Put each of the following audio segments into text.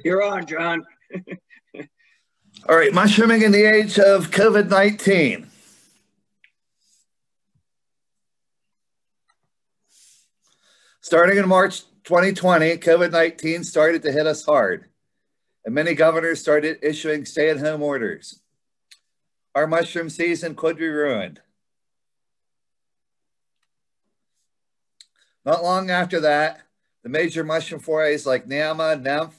You're on, John. All right, mushrooming in the age of COVID-19. Starting in March 2020, COVID-19 started to hit us hard, and many governors started issuing stay-at-home orders. Our mushroom season could be ruined. Not long after that, the major mushroom forays like Nama, Nymph,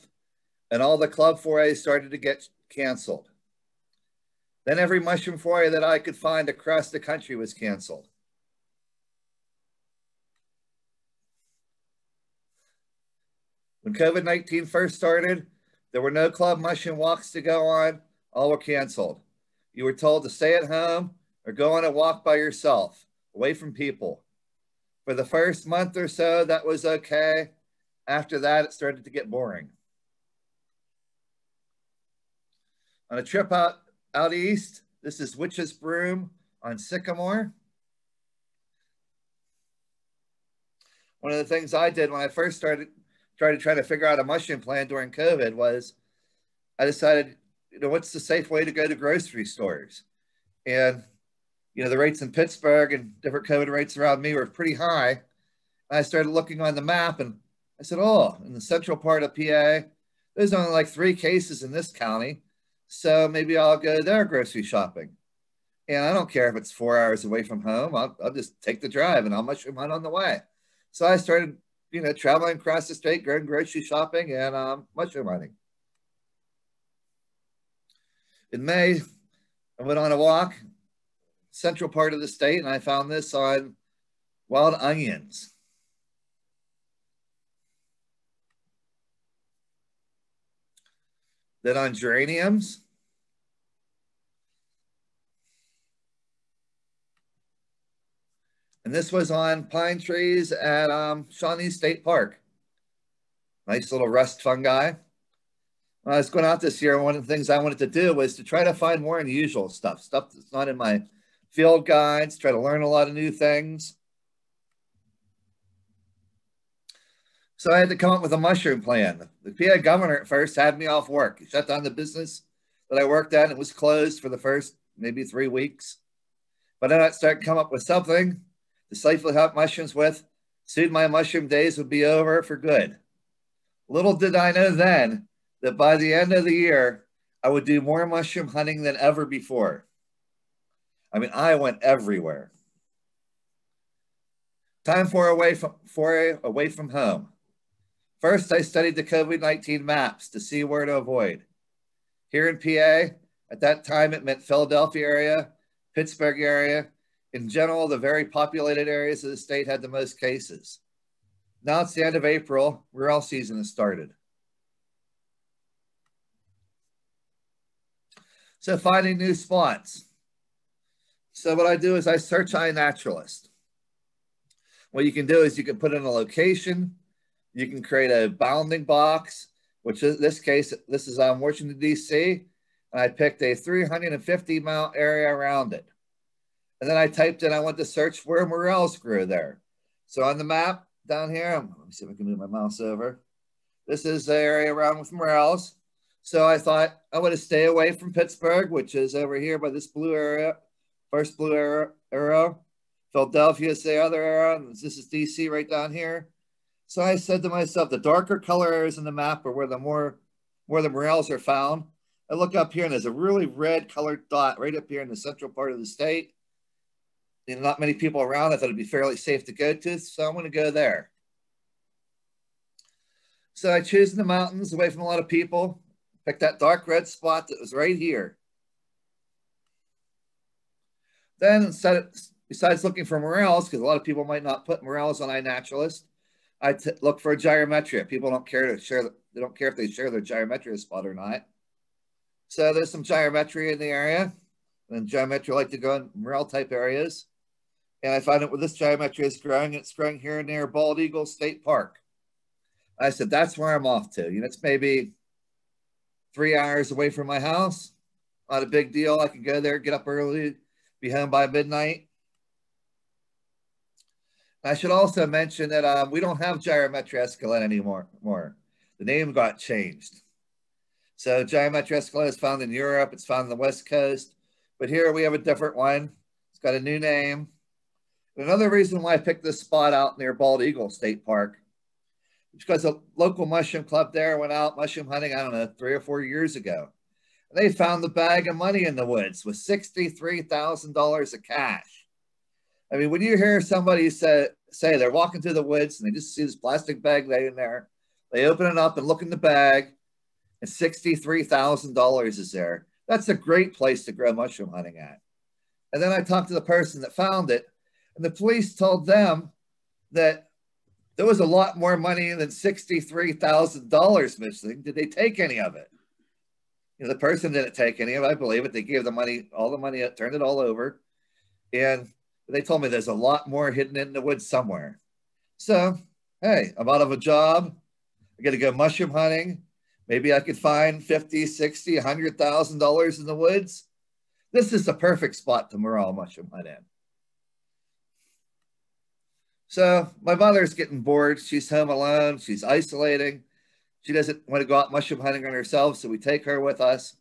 and all the club forays started to get canceled. Then every mushroom foray that I could find across the country was canceled. When COVID-19 first started, there were no club mushroom walks to go on. All were canceled. You were told to stay at home or go on a walk by yourself, away from people. For the first month or so, that was okay. After that, it started to get boring. On a trip out east, this is Witch's Broom on Sycamore. One of the things I did when I first tried to figure out a mushroom plan during COVID was I decided, what's the safe way to go to grocery stores? And, the rates in Pittsburgh and different COVID rates around me were pretty high. And I started looking on the map and I said, oh, in the central part of PA, there's only like 3 cases in this county. So maybe I'll go there grocery shopping. And I don't care if it's 4 hours away from home. I'll just take the drive and I'll mushroom hunt on the way. So I started, traveling across the state, going grocery shopping and mushroom hunting. In May, I went on a walk, central part of the state, and I found this on wild onions. Then on geraniums. And this was on pine trees at Shawnee State Park. Nice little rust fungi. When I was going out this year, one of the things I wanted to do was to try to find more unusual stuff that's not in my field guides, try to learn a lot of new things. So I had to come up with a mushroom plan. The PA governor at first had me off work. He shut down the business that I worked at. It was closed for the first maybe 3 weeks. But then I started to come up with something to safely hunt mushrooms with. Soon my mushroom days would be over for good. Little did I know then that by the end of the year, I would do more mushroom hunting than ever before. I mean, I went everywhere. Time for away from home. First, I studied the COVID-19 maps to see where to avoid. Here in PA, at that time, it meant Philadelphia area, Pittsburgh area. In general, the very populated areas of the state had the most cases. Now it's the end of April, morel season has started. So finding new spots. So what I do is I search iNaturalist. What you can do is you can put in a location, you can create a bounding box, which in this case, this is on Washington, D.C., and I picked a 350-mile area around it. And then I typed in, I want to search where morels grew there. So on the map down here, let me see if I can move my mouse over. This is the area around with morels. So I thought I want to stay away from Pittsburgh, which is over here by this blue area, first blue arrow. Philadelphia is the other arrow, and this is DC right down here. So I said to myself, the darker color areas in the map are where the morels are found. I look up here and there's a really red colored dot right up here in the central part of the state. Not many people around. I thought it'd be fairly safe to go to, so I'm going to go there. So I choose the mountains away from a lot of people. Pick that dark red spot that was right here. Then besides looking for morels, because a lot of people might not put morels on iNaturalist, I look for a gyrometria. People don't care to share. They don't care if they share their gyrometria spot or not. So there's some gyrometria in the area, and gyrometria like to go in morel type areas. And I found out where this gyrometria is growing. It's growing here near Bald Eagle State Park. I said, that's where I'm off to. It's maybe 3 hours away from my house. Not a big deal. I can go there, get up early, be home by midnight. I should also mention that we don't have gyrometria escalent anymore. The The name got changed. So giant metro escalade is found in Europe. It's found on the West Coast. But here we have a different one. It's got a new name. Another reason why I picked this spot out near Bald Eagle State Park is because a local mushroom club there went out mushroom hunting, I don't know, 3 or 4 years ago. And they found the bag of money in the woods with $63,000 of cash. I mean, when you hear somebody say they're walking through the woods and they just see this plastic bag laying there, they open it up and look in the bag, and $63,000 is there. That's a great place to go mushroom hunting at. And then I talked to the person that found it, and the police told them that there was a lot more money than $63,000 missing. Did they take any of it? You know, the person didn't take any of it. I believe it. They gave the money, all the money, turned it all over. And they told me there's a lot more hidden in the woods somewhere. So, hey, I'm out of a job. I got to go mushroom hunting. Maybe I could find $50, $60, $100,000 in the woods. This is the perfect spot to morale mushroom hunt in. So my mother's getting bored. She's home alone. She's isolating. She doesn't want to go out mushroom hunting on herself, so we take her with us.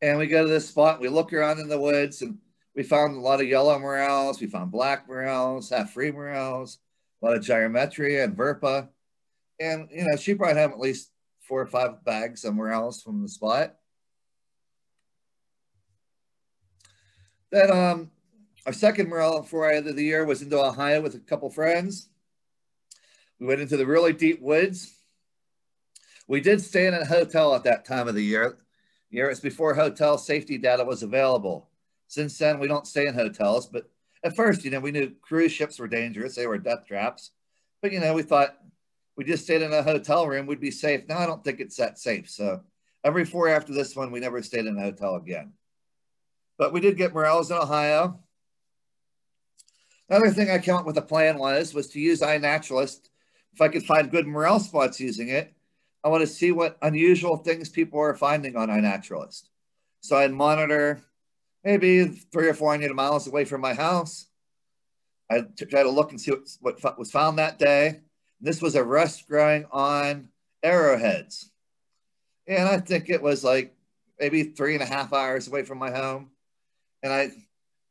And we go to this spot. We look around in the woods, and we found a lot of yellow morels. We found black morels, half-free morels, a lot of gyrometria and verpa. And, you know, she brought home at least 4 or 5 bags somewhere else from the spot. Then our second morel foray of the year was into Ohio with a couple friends. We went into the really deep woods. We did stay in a hotel at that time of the year. It was before hotel safety data was available. Since then, we don't stay in hotels. But at first, you know, we knew cruise ships were dangerous. They were death traps. But, you know, we thought we just stayed in a hotel room, we'd be safe. Now I don't think it's that safe. So every 4 after this one, we never stayed in a hotel again. But we did get morels in Ohio. Another thing I came up with a plan was to use iNaturalist. If I could find good morel spots using it, I want to see what unusual things people are finding on iNaturalist. So I'd monitor maybe 300 or 400 miles away from my house. I'd try to look and see what was found that day. This was a rust growing on arrowheads. And I think it was like maybe 3.5 hours away from my home. And I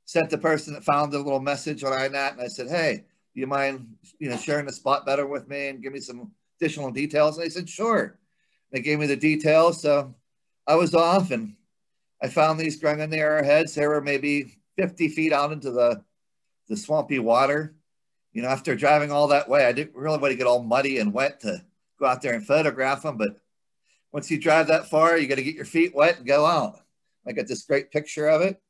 sent the person that found the little message on iNat, and I said, hey, do you mind, you know, sharing the spot better with me and give me some additional details? And they said, sure. They gave me the details. So I was off, and I found these growing on the arrowheads. They were maybe 50 feet out into the swampy water. You know, after driving all that way, I didn't really want to get all muddy and wet to go out there and photograph them. But once you drive that far, you got to get your feet wet and go out. I got this great picture of it.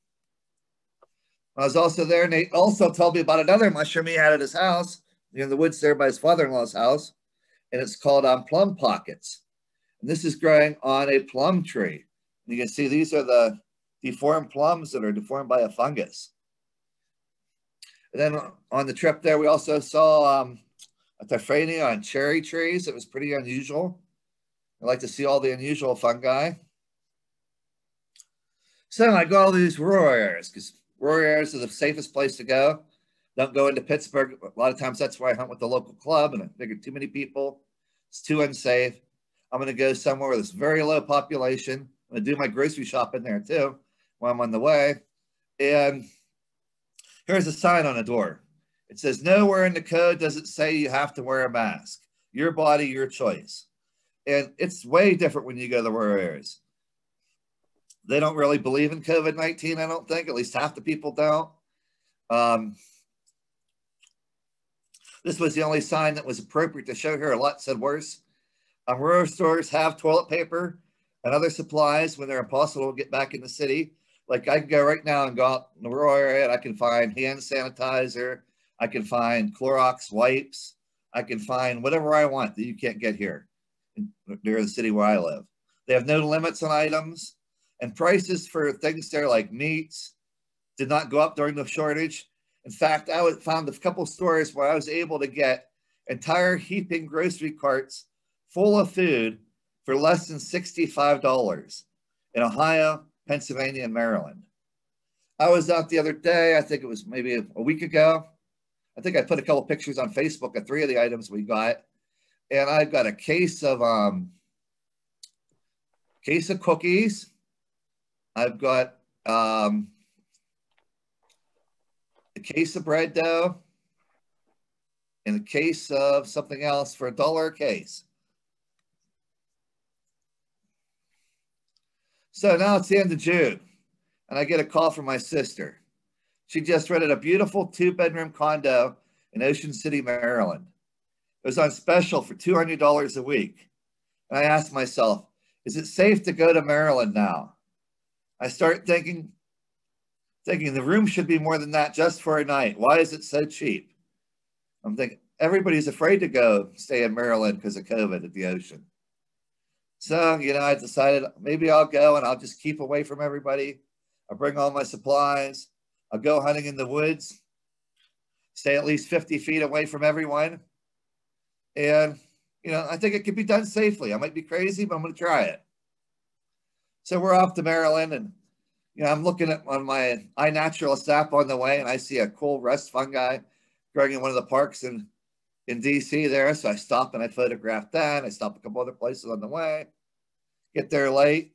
I was also there. Nate also told me about another mushroom he had at his house, in the woods there by his father-in-law's house. And it's called plum pockets. And this is growing on a plum tree. And you can see these are the deformed plums that are deformed by a fungus. And then on the trip there, we also saw a Tophrania on cherry trees. It was pretty unusual. I like to see all the unusual fungi. So I go all these rural areas because rural areas are the safest place to go. Don't go into Pittsburgh. A lot of times that's where I hunt with the local club, and I figured too many people, it's too unsafe. I'm going to go somewhere with this very low population. I'm going to do my grocery shopping there too while I'm on the way. And here's a sign on the door. It says, nowhere in the code does it say you have to wear a mask. Your body, your choice. And it's way different when you go to the rural areas. They don't really believe in COVID-19, I don't think. At least half the people don't. This was the only sign that was appropriate to show here. A lot said worse. Rural stores have toilet paper and other supplies when they're impossible to get back in the city. Like I can go right now and go out in the rural area and I can find hand sanitizer. I can find Clorox wipes. I can find whatever I want that you can't get here near the city where I live. They have no limits on items, and prices for things there like meats did not go up during the shortage. In fact, I found a couple stores where I was able to get entire heaping grocery carts full of food for less than $65 in Ohio, Pennsylvania, and Maryland. I was out the other day, I think it was maybe a week ago. I think I put a couple pictures on Facebook of 3 of the items we got. And I've got a case of cookies. I've got a case of bread dough and a case of something else for $1 a case. So now it's the end of June, and I get a call from my sister. She just rented a beautiful 2-bedroom condo in Ocean City, Maryland. It was on special for $200 a week. And I asked myself, is it safe to go to Maryland now? I start thinking the room should be more than that just for a night. Why is it so cheap? I'm thinking everybody's afraid to go stay in Maryland because of COVID at the ocean. So, you know, I decided maybe I'll go and I'll just keep away from everybody. I'll bring all my supplies. I'll go hunting in the woods, stay at least 50 feet away from everyone. And, you know, I think it can be done safely. I might be crazy, but I'm going to try it. So we're off to Maryland, and, you know, I'm looking at on my iNaturalist app on the way, and I see a cool rust fungi growing in one of the parks in DC there. So I stop and I photograph that. I stop a couple other places on the way, get there late.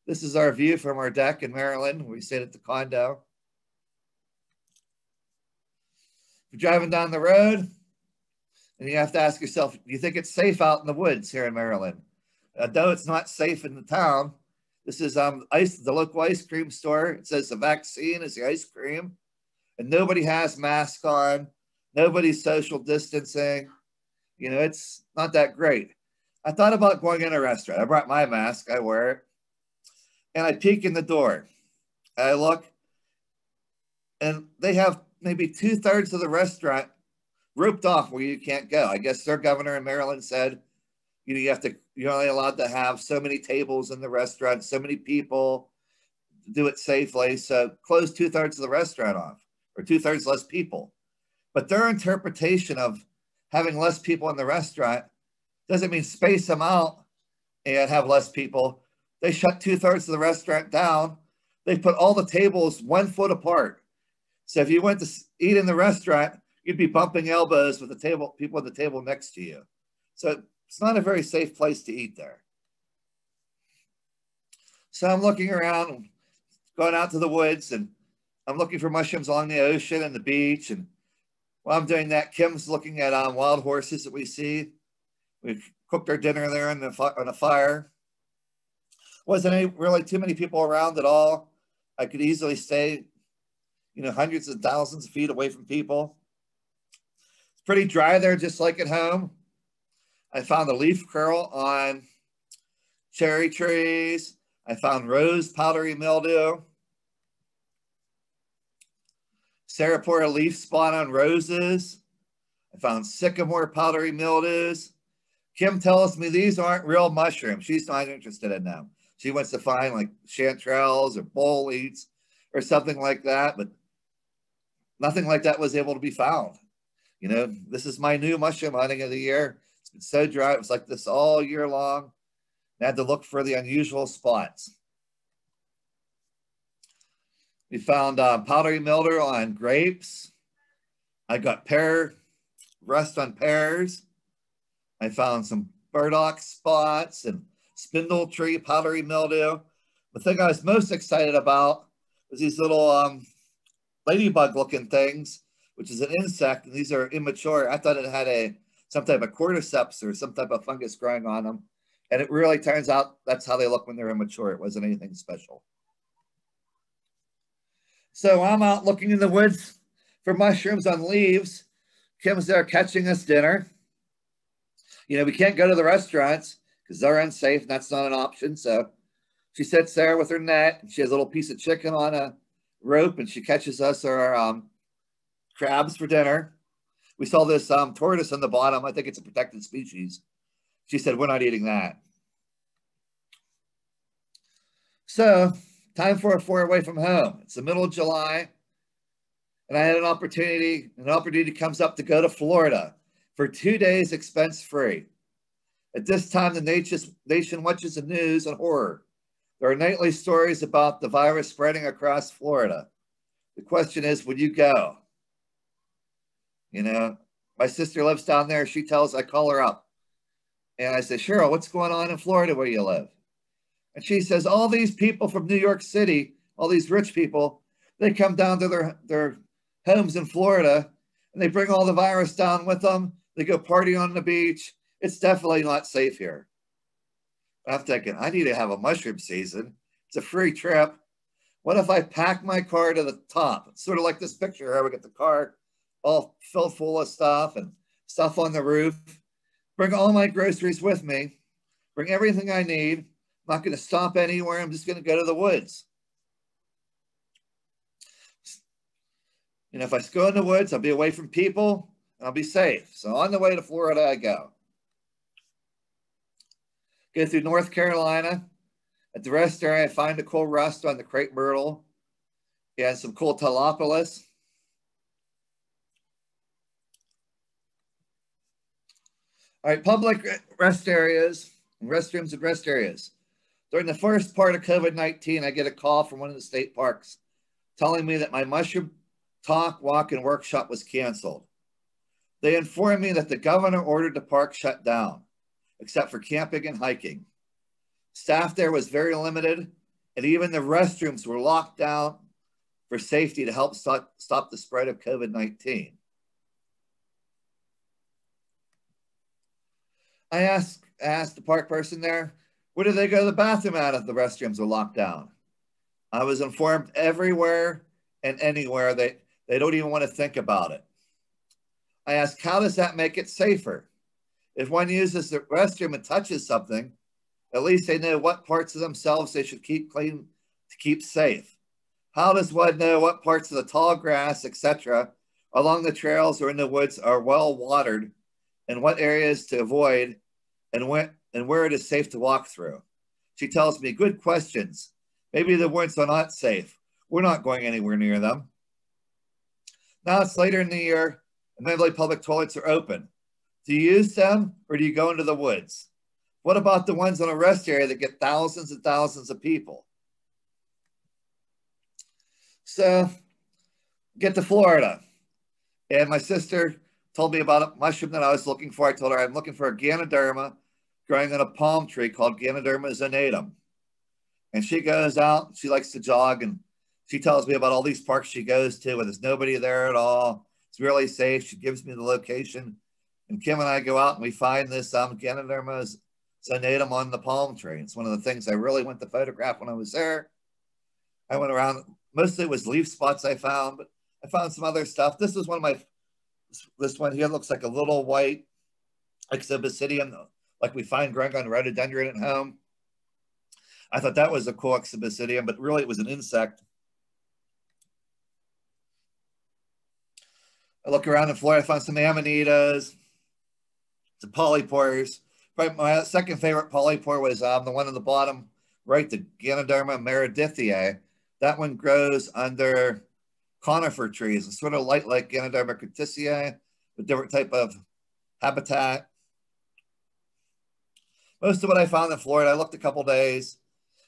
This is our view from our deck in Maryland. We stayed at the condo. You're driving down the road, and you have to ask yourself, do you think it's safe out in the woods here in Maryland? Though it's not safe in the town, this is the local ice cream store. It says the vaccine is the ice cream, and nobody has masks on. Nobody's social distancing. You know, it's not that great. I thought about going in a restaurant. I brought my mask. I wear it. And I peek in the door. I look, and they have maybe 2/3 of the restaurant roped off where you can't go. I guess their governor in Maryland said, you know, you're only allowed to have so many tables in the restaurant, so many people, do it safely. So close 2/3 of the restaurant off, or 2/3 less people. But their interpretation of having less people in the restaurant doesn't mean space them out and have less people. They shut 2/3 of the restaurant down. They put all the tables 1 foot apart. So if you went to eat in the restaurant, you'd be bumping elbows with the people at the table next to you. So it's not a very safe place to eat there. So I'm looking around, going out to the woods, and I'm looking for mushrooms along the ocean and the beach. And while I'm doing that, Kim's looking at wild horses that we see. We've cooked our dinner there on a fire. Wasn't really too many people around at all. I could easily stay, you know, hundreds of thousands of feet away from people. It's pretty dry there, just like at home. I found a leaf curl on cherry trees. I found rose powdery mildew. Sarapora leaf spot on roses. I found sycamore powdery mildews. Kim tells me these aren't real mushrooms. She's not interested in them. She wants to find like chanterelles or boletes or something like that, but nothing like that was able to be found. You know, this is my new mushroom hunting of the year. It's been so dry. It was like this all year long. I had to look for the unusual spots. We found powdery mildew on grapes. I got rust on pears. I found some burdock spots and spindle tree powdery mildew. The thing I was most excited about was these little ladybug looking things, which is an insect, and these are immature. I thought it had some type of cordyceps or some type of fungus growing on them. And it really turns out that's how they look when they're immature. It wasn't anything special. So I'm out looking in the woods for mushrooms on leaves. Kim's there catching us dinner. You know, we can't go to the restaurants because they're unsafe and that's not an option. So she sits there with her net, and she has a little piece of chicken on a rope, and she catches us our crabs for dinner. We saw this tortoise on the bottom. I think it's a protected species. She said, we're not eating that. So time for a 4 away from home. It's the middle of July, and I had an opportunity comes up to go to Florida for 2 days expense-free. At this time, the nation watches the news and horror. There are nightly stories about the virus spreading across Florida. The question is, would you go? You know, my sister lives down there. I call her up. And I said, Cheryl, what's going on in Florida where you live? And she says, all these people from New York City, all these rich people, they come down to their homes in Florida and they bring all the virus down with them. They go party on the beach. It's definitely not safe here. I'm thinking, I need to have a mushroom season. It's a free trip. What if I pack my car to the top? It's sort of like this picture here. We get the car all filled full of stuff and stuff on the roof. Bring all my groceries with me. Bring everything I need. I'm not going to stop anywhere. I'm just going to go to the woods. If I go in the woods, I'll be away from people and I'll be safe. So on the way to Florida, I go. Go through North Carolina. At the rest area, I find a cool rust on the crepe myrtle and some cool Telopolis. All right, public rest areas, restrooms and rest areas. During the first part of COVID-19, I get a call from one of the state parks telling me that my mushroom talk, walk, and workshop was canceled. They informed me that the governor ordered the park shut down, except for camping and hiking. Staff there was very limited, and even the restrooms were locked down for safety to help stop the spread of COVID-19. I asked the park person there, where do they go to the bathroom at if the restrooms are locked down? I was informed everywhere and anywhere they don't even want to think about it. I asked, how does that make it safer? If one uses the restroom and touches something, at least they know what parts of themselves they should keep clean to keep safe. How does one know what parts of the tall grass, etc., along the trails or in the woods are well watered, and what areas to avoid, and where it is safe to walk through? She tells me, good questions. Maybe the woods are not safe. We're not going anywhere near them. Now it's later in the year, and many public toilets are open. Do you use them, or do you go into the woods? What about the ones on a rest area that get thousands and thousands of people? So, get to Florida. And my sister told me about a mushroom that I was looking for. I told her I'm looking for a Ganoderma growing on a palm tree called Ganoderma Meridithia. And she goes out, she likes to jog, and she tells me about all these parks she goes to where there's nobody there at all. It's really safe. She gives me the location. And Kim and I go out and we find this Ganoderma Meridithia on the palm tree. It's one of the things I really went to photograph when I was there. I went around, mostly it was leaf spots I found, but I found some other stuff. This was one of my, this one here looks like a little white exhibitidium, like we find growing on rhododendron at home. I thought that was a cool exhibitidium, but really it was an insect. I look around in Florida, I found some amanitas, some polypores. Probably my second favorite polypore was the one on the bottom right, the Ganoderma Meridithia. That one grows under conifer trees. It's sort of light like Ganoderma Meridithia, but different type of habitat. Most of what I found in Florida, I looked a couple days,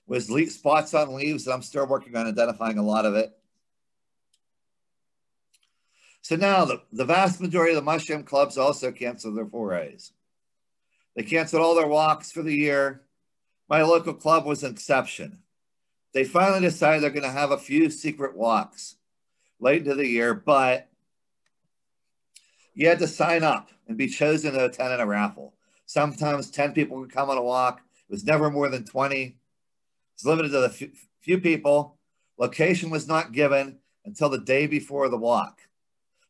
was leaf spots on leaves, and I'm still working on identifying a lot of it. So now the vast majority of the mushroom clubs also canceled their forays. They canceled all their walks for the year. My local club was an exception. They finally decided they're going to have a few secret walks late into the year, but you had to sign up and be chosen to attend in a raffle. Sometimes 10 people would come on a walk. It was never more than 20. It's limited to the few people. Location was not given until the day before the walk.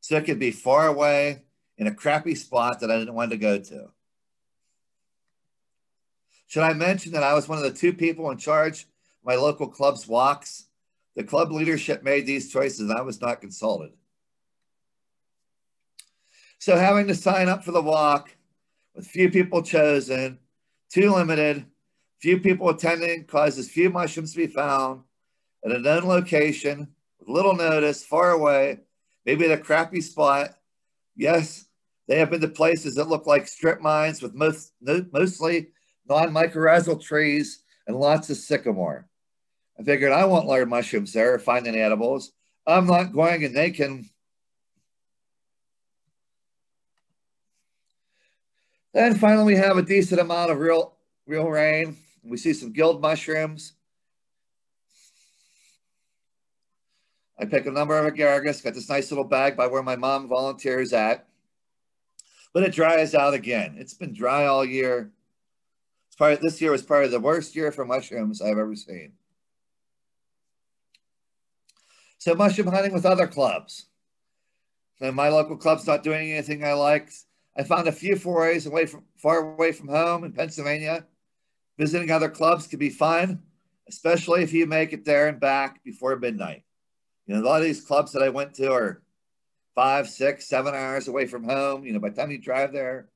So it could be far away in a crappy spot that I didn't want to go to. Should I mention that I was one of the 2 people in charge of my local club's walks? The club leadership made these choices and I was not consulted. So having to sign up for the walk with few people chosen, too limited, few people attending causes few mushrooms to be found at a known location with little notice, far away, maybe at a crappy spot. Yes, they have been to places that look like strip mines with mostly non-mycorrhizal trees and lots of sycamore. I figured I won't learn mushrooms there or find any edibles. I'm not going, and they can. Then finally, we have a decent amount of real rain. We see some guild mushrooms. I pick a number of agaricus, got this nice little bag by where my mom volunteers at. But it dries out again. It's been dry all year. This year was probably the worst year for mushrooms I've ever seen. So mushroom hunting with other clubs. And my local club's not doing anything I like. I found a few forays far away from home in Pennsylvania. Visiting other clubs can be fun, especially if you make it there and back before midnight. You know, a lot of these clubs that I went to are 5, 6, 7 hours away from home. You know, by the time you drive there,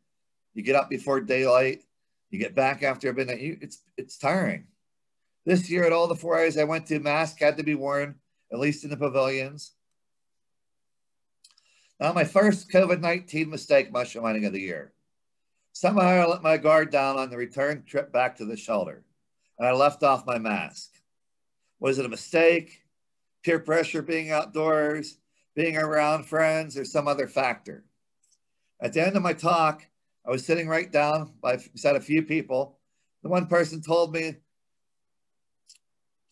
you get up before daylight, you get back after midnight. It's tiring. This year at all the forays I went to, masks had to be worn, at least in the pavilions. Now, my first COVID-19 mistake mushroom hunting of the year. Somehow I let my guard down on the return trip back to the shelter, and I left off my mask. Was it a mistake? Peer pressure, being outdoors, being around friends, or some other factor? At the end of my talk, I was sitting right down beside a few people. The one person told me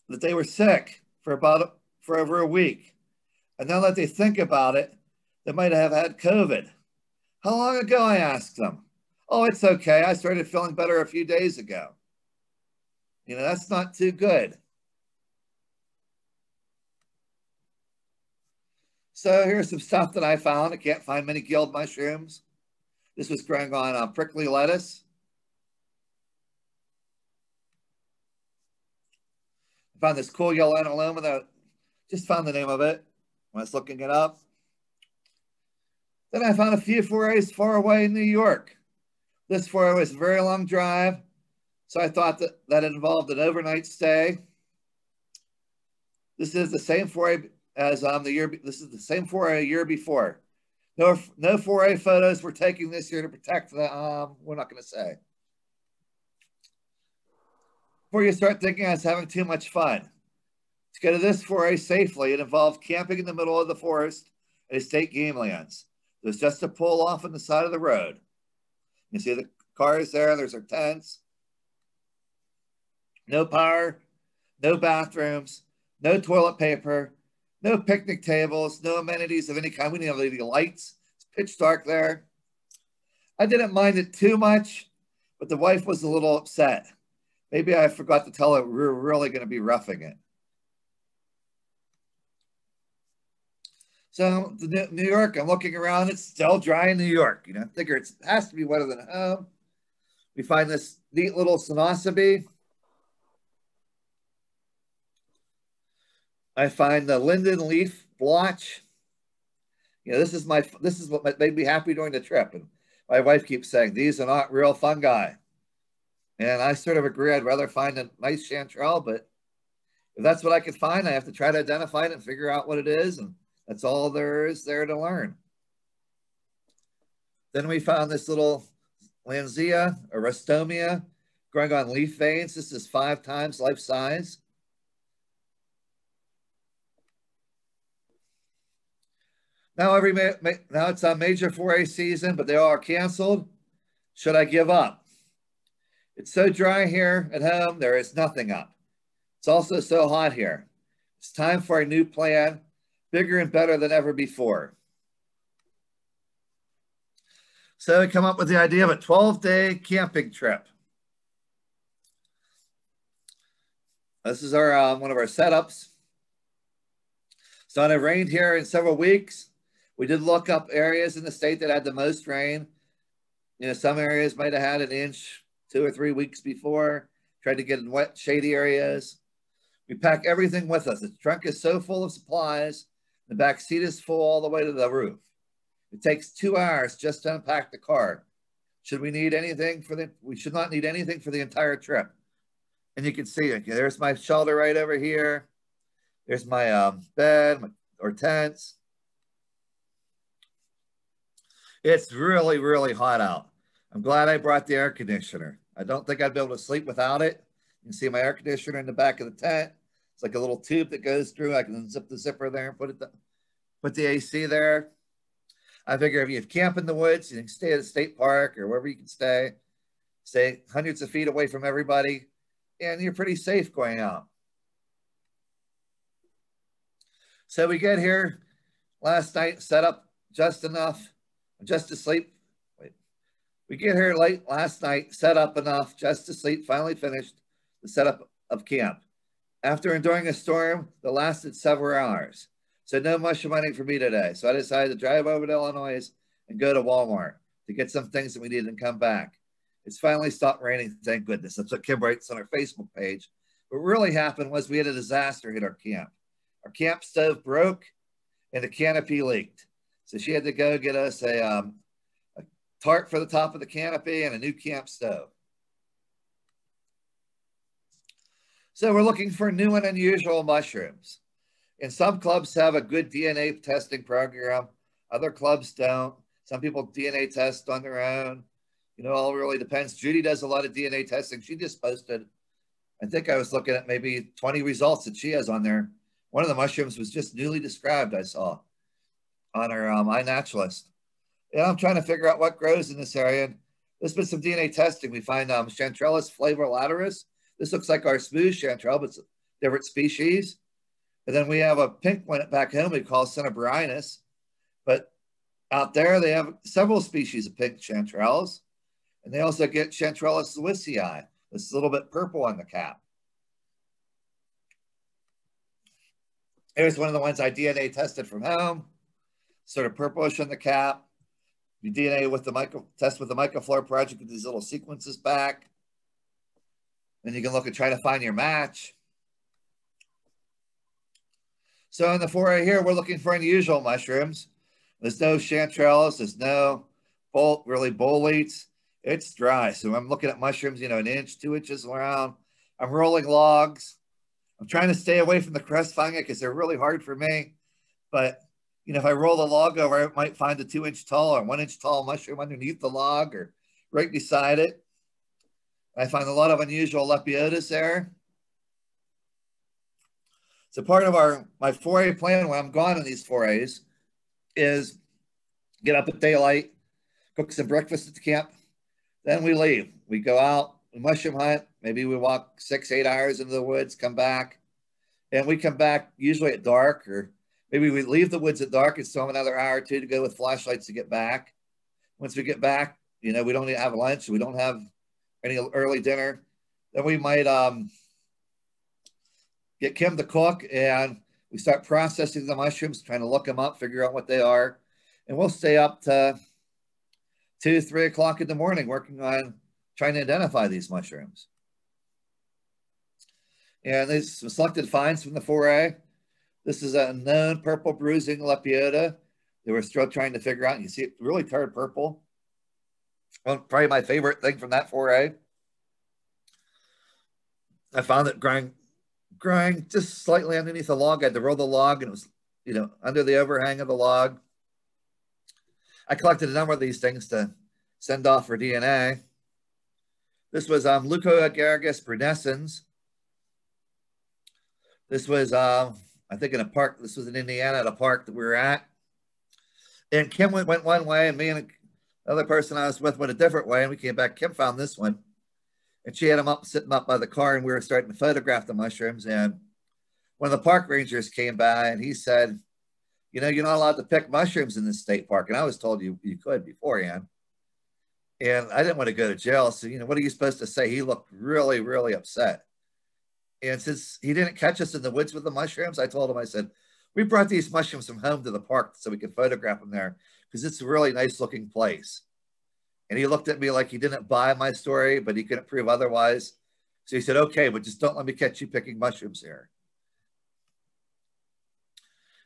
that they were sick for over a week. And now that they think about it, they might have had COVID. How long ago, I asked them. Oh, it's okay. I started feeling better a few days ago. You know, that's not too good. So here's some stuff that I found. I can't find many guild mushrooms. This was growing on prickly lettuce. I found this cool yellow analoma that just found the name of it when I was looking it up. Then I found a few forays far away in New York. This foray was a very long drive, so I thought that it involved an overnight stay. This is the same foray as this is the same foray a year before. No foray photos were taken this year to protect the, we're not going to say. Before you start thinking I was having too much fun, to go to this foray safely, it involved camping in the middle of the forest at state game lands. There's just a pull off on the side of the road. You see the cars there, there's our tents. No power, no bathrooms, no toilet paper, no picnic tables, no amenities of any kind. We didn't have any lights. It's pitch dark there. I didn't mind it too much, but the wife was a little upset. Maybe I forgot to tell her we were really going to be roughing it. So New York, I'm looking around, it's still dry in New York. You know, I figure it has to be wetter than home. We find this neat little Sinosabe. I find the linden leaf blotch. You know, this is what made me happy during the trip. And my wife keeps saying, these are not real fungi. And I sort of agree. I'd rather find a nice chanterelle, but if that's what I can find, I have to try to identify it and figure out what it is. And that's all there is there to learn. Then we found this little Lanzea or Rustomia growing on leaf veins. This is 5 times life size. Now it's a major foray season, but they all are canceled. Should I give up? It's so dry here at home, there is nothing up. It's also so hot here. It's time for a new plan, bigger and better than ever before. So we come up with the idea of a 12-day camping trip. This is our one of our setups. It's not rained here in several weeks. We did look up areas in the state that had the most rain. You know, some areas might have had an inch 2 or 3 weeks before. Tried to get in wet, shady areas. We pack everything with us. The trunk is so full of supplies. The back seat is full all the way to the roof. It takes 2 hours just to unpack the car. Should we need anything we should not need anything for the entire trip. And you can see it. There's my shelter right over here. There's my bed or tents. It's really, really hot out. I'm glad I brought the air conditioner. I don't think I'd be able to sleep without it. You can see my air conditioner in the back of the tent. It's like a little tube that goes through. I can zip the zipper there and put the AC there. I figure if you camp in the woods, you can stay at a state park or wherever you can stay hundreds of feet away from everybody, and you're pretty safe going out. So we get here last night, set up just enough, just to sleep. We get here late last night, set up enough just to sleep, finally finished the setup of camp. After enduring a storm that lasted several hours. So no mushroom hunting for me today. So I decided to drive over to Illinois and go to Walmart to get some things that we needed and come back. It's finally stopped raining, thank goodness. That's what Kim writes on our Facebook page. What really happened was we had a disaster hit our camp. Our camp stove broke and the canopy leaked. So she had to go get us a tarp for the top of the canopy and a new camp stove. So we're looking for new and unusual mushrooms. And some clubs have a good DNA testing program. Other clubs don't. Some people DNA test on their own. You know, all really depends. Judy does a lot of DNA testing. She just posted, I think I was looking at maybe 20 results that she has on there. One of the mushrooms was just newly described, I saw on her iNaturalist. And I'm trying to figure out what grows in this area. There's been some DNA testing. We find Chantrellus flavolaterus. This looks like our smooth chanterelle, but it's a different species. And then we have a pink one back home we call Cinnabarinus. But out there, they have several species of pink chanterelles. And they also get Chantrellus lewisii. It's a little bit purple on the cap. Here's one of the ones I DNA tested from home. Sort of purplish on the cap. You DNA with the test with the Microflora project with these little sequences back. Then you can look and try to find your match. So in the foray here, we're looking for unusual mushrooms. There's no chanterelles. There's no boletes. It's dry. So I'm looking at mushrooms, you know, 1 inch, 2 inches around. I'm rolling logs. I'm trying to stay away from the crust fungi because they're really hard for me. But, you know, if I roll the log over, I might find a 2 inch tall or 1 inch tall mushroom underneath the log or right beside it. I find a lot of unusual Lepiotis there. So part of my foray plan when I'm gone on these forays is get up at daylight, cook some breakfast at the camp, then we leave. We go out, we mushroom hunt, maybe we walk 6-8 hours into the woods, come back, and we come back usually at dark, or maybe we leave the woods at dark and still have another hour or two to go with flashlights to get back. Once we get back, you know, we don't even have lunch, we don't have any early dinner, then we might get Kim to cook, and we start processing the mushrooms, trying to look them up, figure out what they are, and we'll stay up to 2-3 o'clock in the morning working on trying to identify these mushrooms. And there's some selected finds from the foray. This is a known purple bruising Lepiota that we're still trying to figure out. You see it really turned purple. Well, probably my favorite thing from that foray. I found it growing just slightly underneath the log. I had to roll the log, and it was, you know, under the overhang of the log. I collected a number of these things to send off for DNA. This was Leucoagaricus brunescens. This was, I think, in a park. This was in Indiana at a park that we were at. And Kim went one way, and me and another person I was with went a different way, and we came back. Kim found this one, and she had him sitting up by the car, and we were starting to photograph the mushrooms. And one of the park rangers came by, and he said, you know, you're not allowed to pick mushrooms in this state park. And I was told you could beforehand. And I didn't want to go to jail. So, you know, what are you supposed to say? He looked really, really upset. And since he didn't catch us in the woods with the mushrooms, I told him, I said, we brought these mushrooms from home to the park so we could photograph them there because it's a really nice looking place. And he looked at me like he didn't buy my story, but he couldn't prove otherwise. So he said, okay, but just don't let me catch you picking mushrooms here.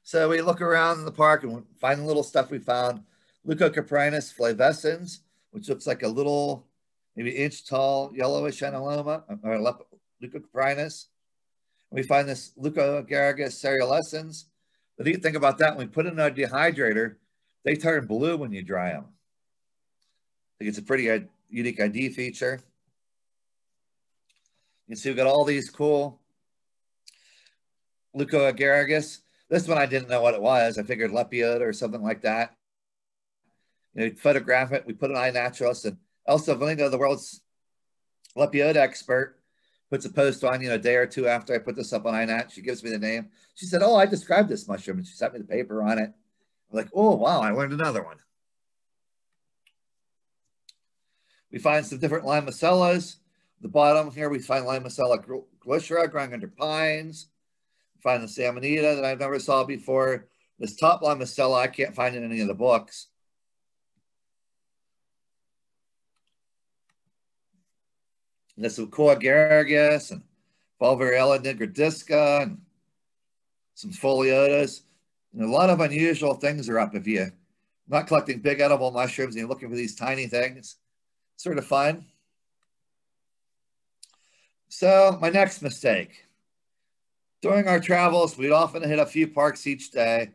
So we look around in the park and find the little stuff we found. Leucocaprinus flavescens, which looks like a little, maybe inch tall, yellowish aneloma, or Leucocaprinus. We find this Leucoagaricus cereulescens. The neat thing about that, when we put it in a dehydrator, they turn blue when you dry them. I think it's a pretty unique ID feature. You can see we've got all these cool Leucoagaricus. This one I didn't know what it was. I figured Lepiota or something like that. You know, photograph it. We put an iNaturalist, and Elsa Valingo, the world's Lepiota expert, puts a post on, you know, a day or two after I put this up on iNat. She gives me the name. She said, "Oh, I described this mushroom," and she sent me the paper on it. I'm like, "Oh, wow, I learned another one." We find some different Limacellas. At the bottom here, we find Limacella glycera growing under pines. We find the Salmonida that I've never saw before. This top Limacella, I can't find in any of the books. And this is Coagaragus and Volvariella nigrodisca and some Foliotas. And a lot of unusual things are up if you're not collecting big edible mushrooms and you're looking for these tiny things. Sort of fun. So my next mistake. During our travels, we'd often hit a few parks each day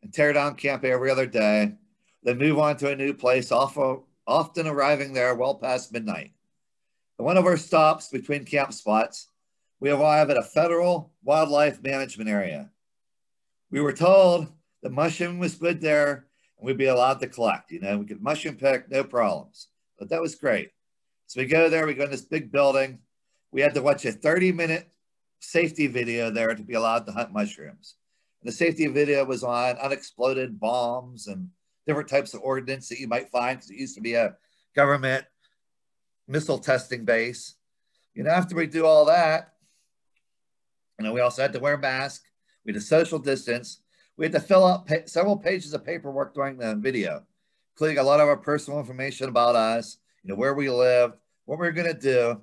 and tear down camp every other day, then move on to a new place, often arriving there well past midnight. At one of our stops between camp spots, we arrive at a federal wildlife management area. We were told the mushroom was good there and we'd be allowed to collect. You know, we could mushroom pick, no problems. But that was great. So we go there, we go in this big building. We had to watch a 30-minute safety video there to be allowed to hunt mushrooms. And the safety video was on unexploded bombs and different types of ordnance that you might find, because it used to be a government missile testing base. You know, after we do all that, you know, we also had to wear masks. We had to social distance. We had to fill out several pages of paperwork during the video, including a lot of our personal information about us, you know, where we lived, what we were going to do.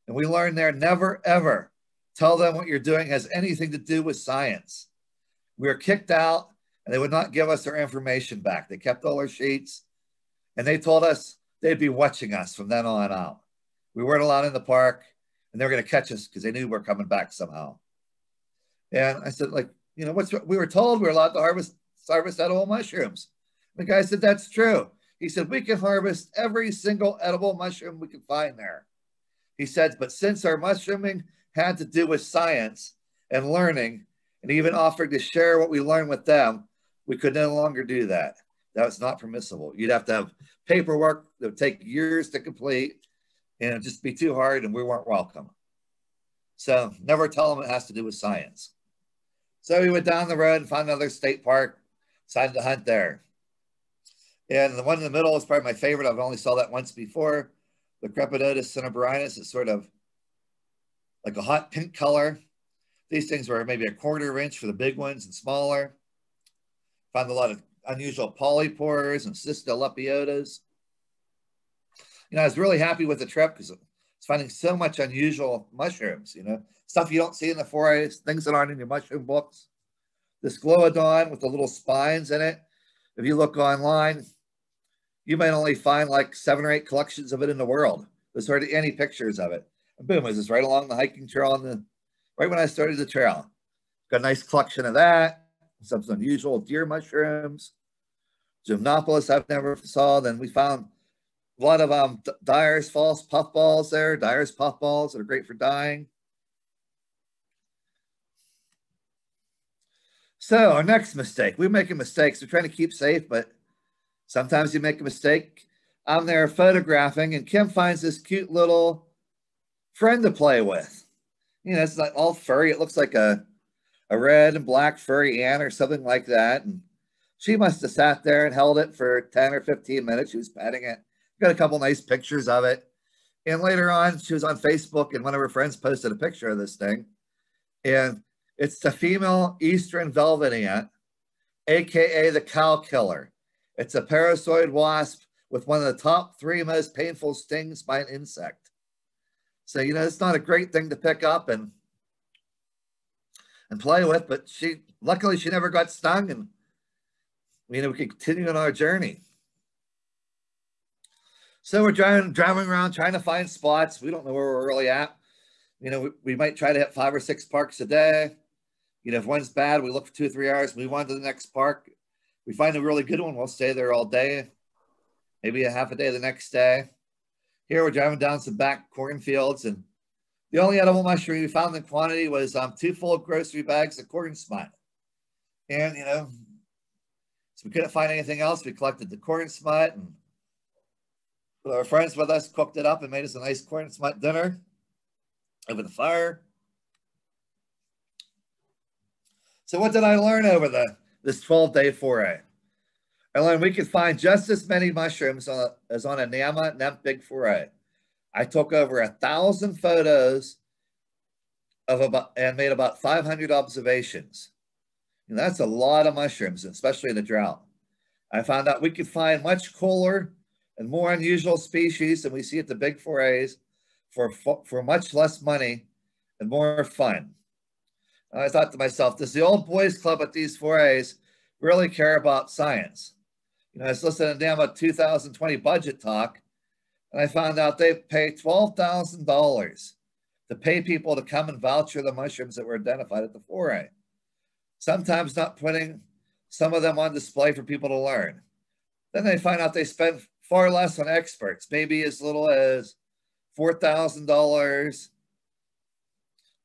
And we learned there, never, ever tell them what you're doing has anything to do with science. We were kicked out and they would not give us our information back. They kept all our sheets and they told us they'd be watching us from then on out. We weren't allowed in the park and they were going to catch us because they knew we were coming back somehow. And I said, like, you know, we were told we were allowed to harvest edible mushrooms. The guy said, "That's true." He said, "We can harvest every single edible mushroom we can find there." He said, "But since our mushrooming had to do with science and learning, and even offered to share what we learned with them, we could no longer do that. That was not permissible. You'd have to have paperwork that would take years to complete, and it'd just be too hard, and we weren't welcome. So never tell them it has to do with science." So we went down the road and found another state park, decided to hunt there. And the one in the middle is probably my favorite. I've only saw that once before. The Crepidotus cinnabarinus is sort of like a hot pink color. These things were maybe a 1/4 inch for the big ones and smaller. Found a lot of unusual polypores and cystolepiotas. You know, I was really happy with the trip because I was finding so much unusual mushrooms, you know, stuff you don't see in the forest, things that aren't in your mushroom books. This Gloodon with the little spines in it. If you look online, you might only find like 7 or 8 collections of it in the world. There's hardly any pictures of it. And boom, it was just right along the hiking trail, right when I started the trail. Got a nice collection of that. Some unusual deer mushrooms. Gymnopolis I've never saw. Then we found a lot of Dyer's false puffballs there. Dyer's puffballs that are great for dyeing. So our next mistake, we're making mistakes. We're trying to keep safe, but sometimes you make a mistake. I'm there photographing and Kim finds this cute little friend to play with. You know, it's like all furry. It looks like a red and black furry ant or something like that. And she must have sat there and held it for 10 or 15 minutes. She was petting it. Got a couple nice pictures of it. And later on, she was on Facebook and one of her friends posted a picture of this thing. And it's the female eastern velvet ant, AKA the cow killer. It's a parasoid wasp with one of the top 3 most painful stings by an insect. So, you know, it's not a great thing to pick up and play with, but luckily she never got stung, and you know, we could continue on our journey. So we're driving around trying to find spots. We don't know where we're really at. You know, we might try to hit 5 or 6 parks a day. You know, if one's bad, we look for 2 or 3 hours, move on to the next park. We find a really good one, we'll stay there all day, maybe a half a day the next day. Here we're driving down some back cornfields, and the only edible mushroom we found in quantity was 2 full grocery bags of corn smut. And, you know, So we couldn't find anything else. We collected the corn smut, and our friends with us cooked it up and made us a nice corn smut dinner over the fire. So what did I learn over this 12-day foray? I learned we could find just as many mushrooms as on a NAMA NEMP Big Foray. I took over 1,000 photos and made about 500 observations. And that's a lot of mushrooms, especially in the drought. I found out we could find much cooler and more unusual species than we see at the big forays for much less money and more fun. And I thought to myself, does the old boys club at these forays really care about science? You know, I was listening to NAMA 2020 budget talk, and I found out they pay $12,000 to pay people to come and voucher the mushrooms that were identified at the foray. Sometimes not putting some of them on display for people to learn. Then they find out they spend far less on experts, maybe as little as $4,000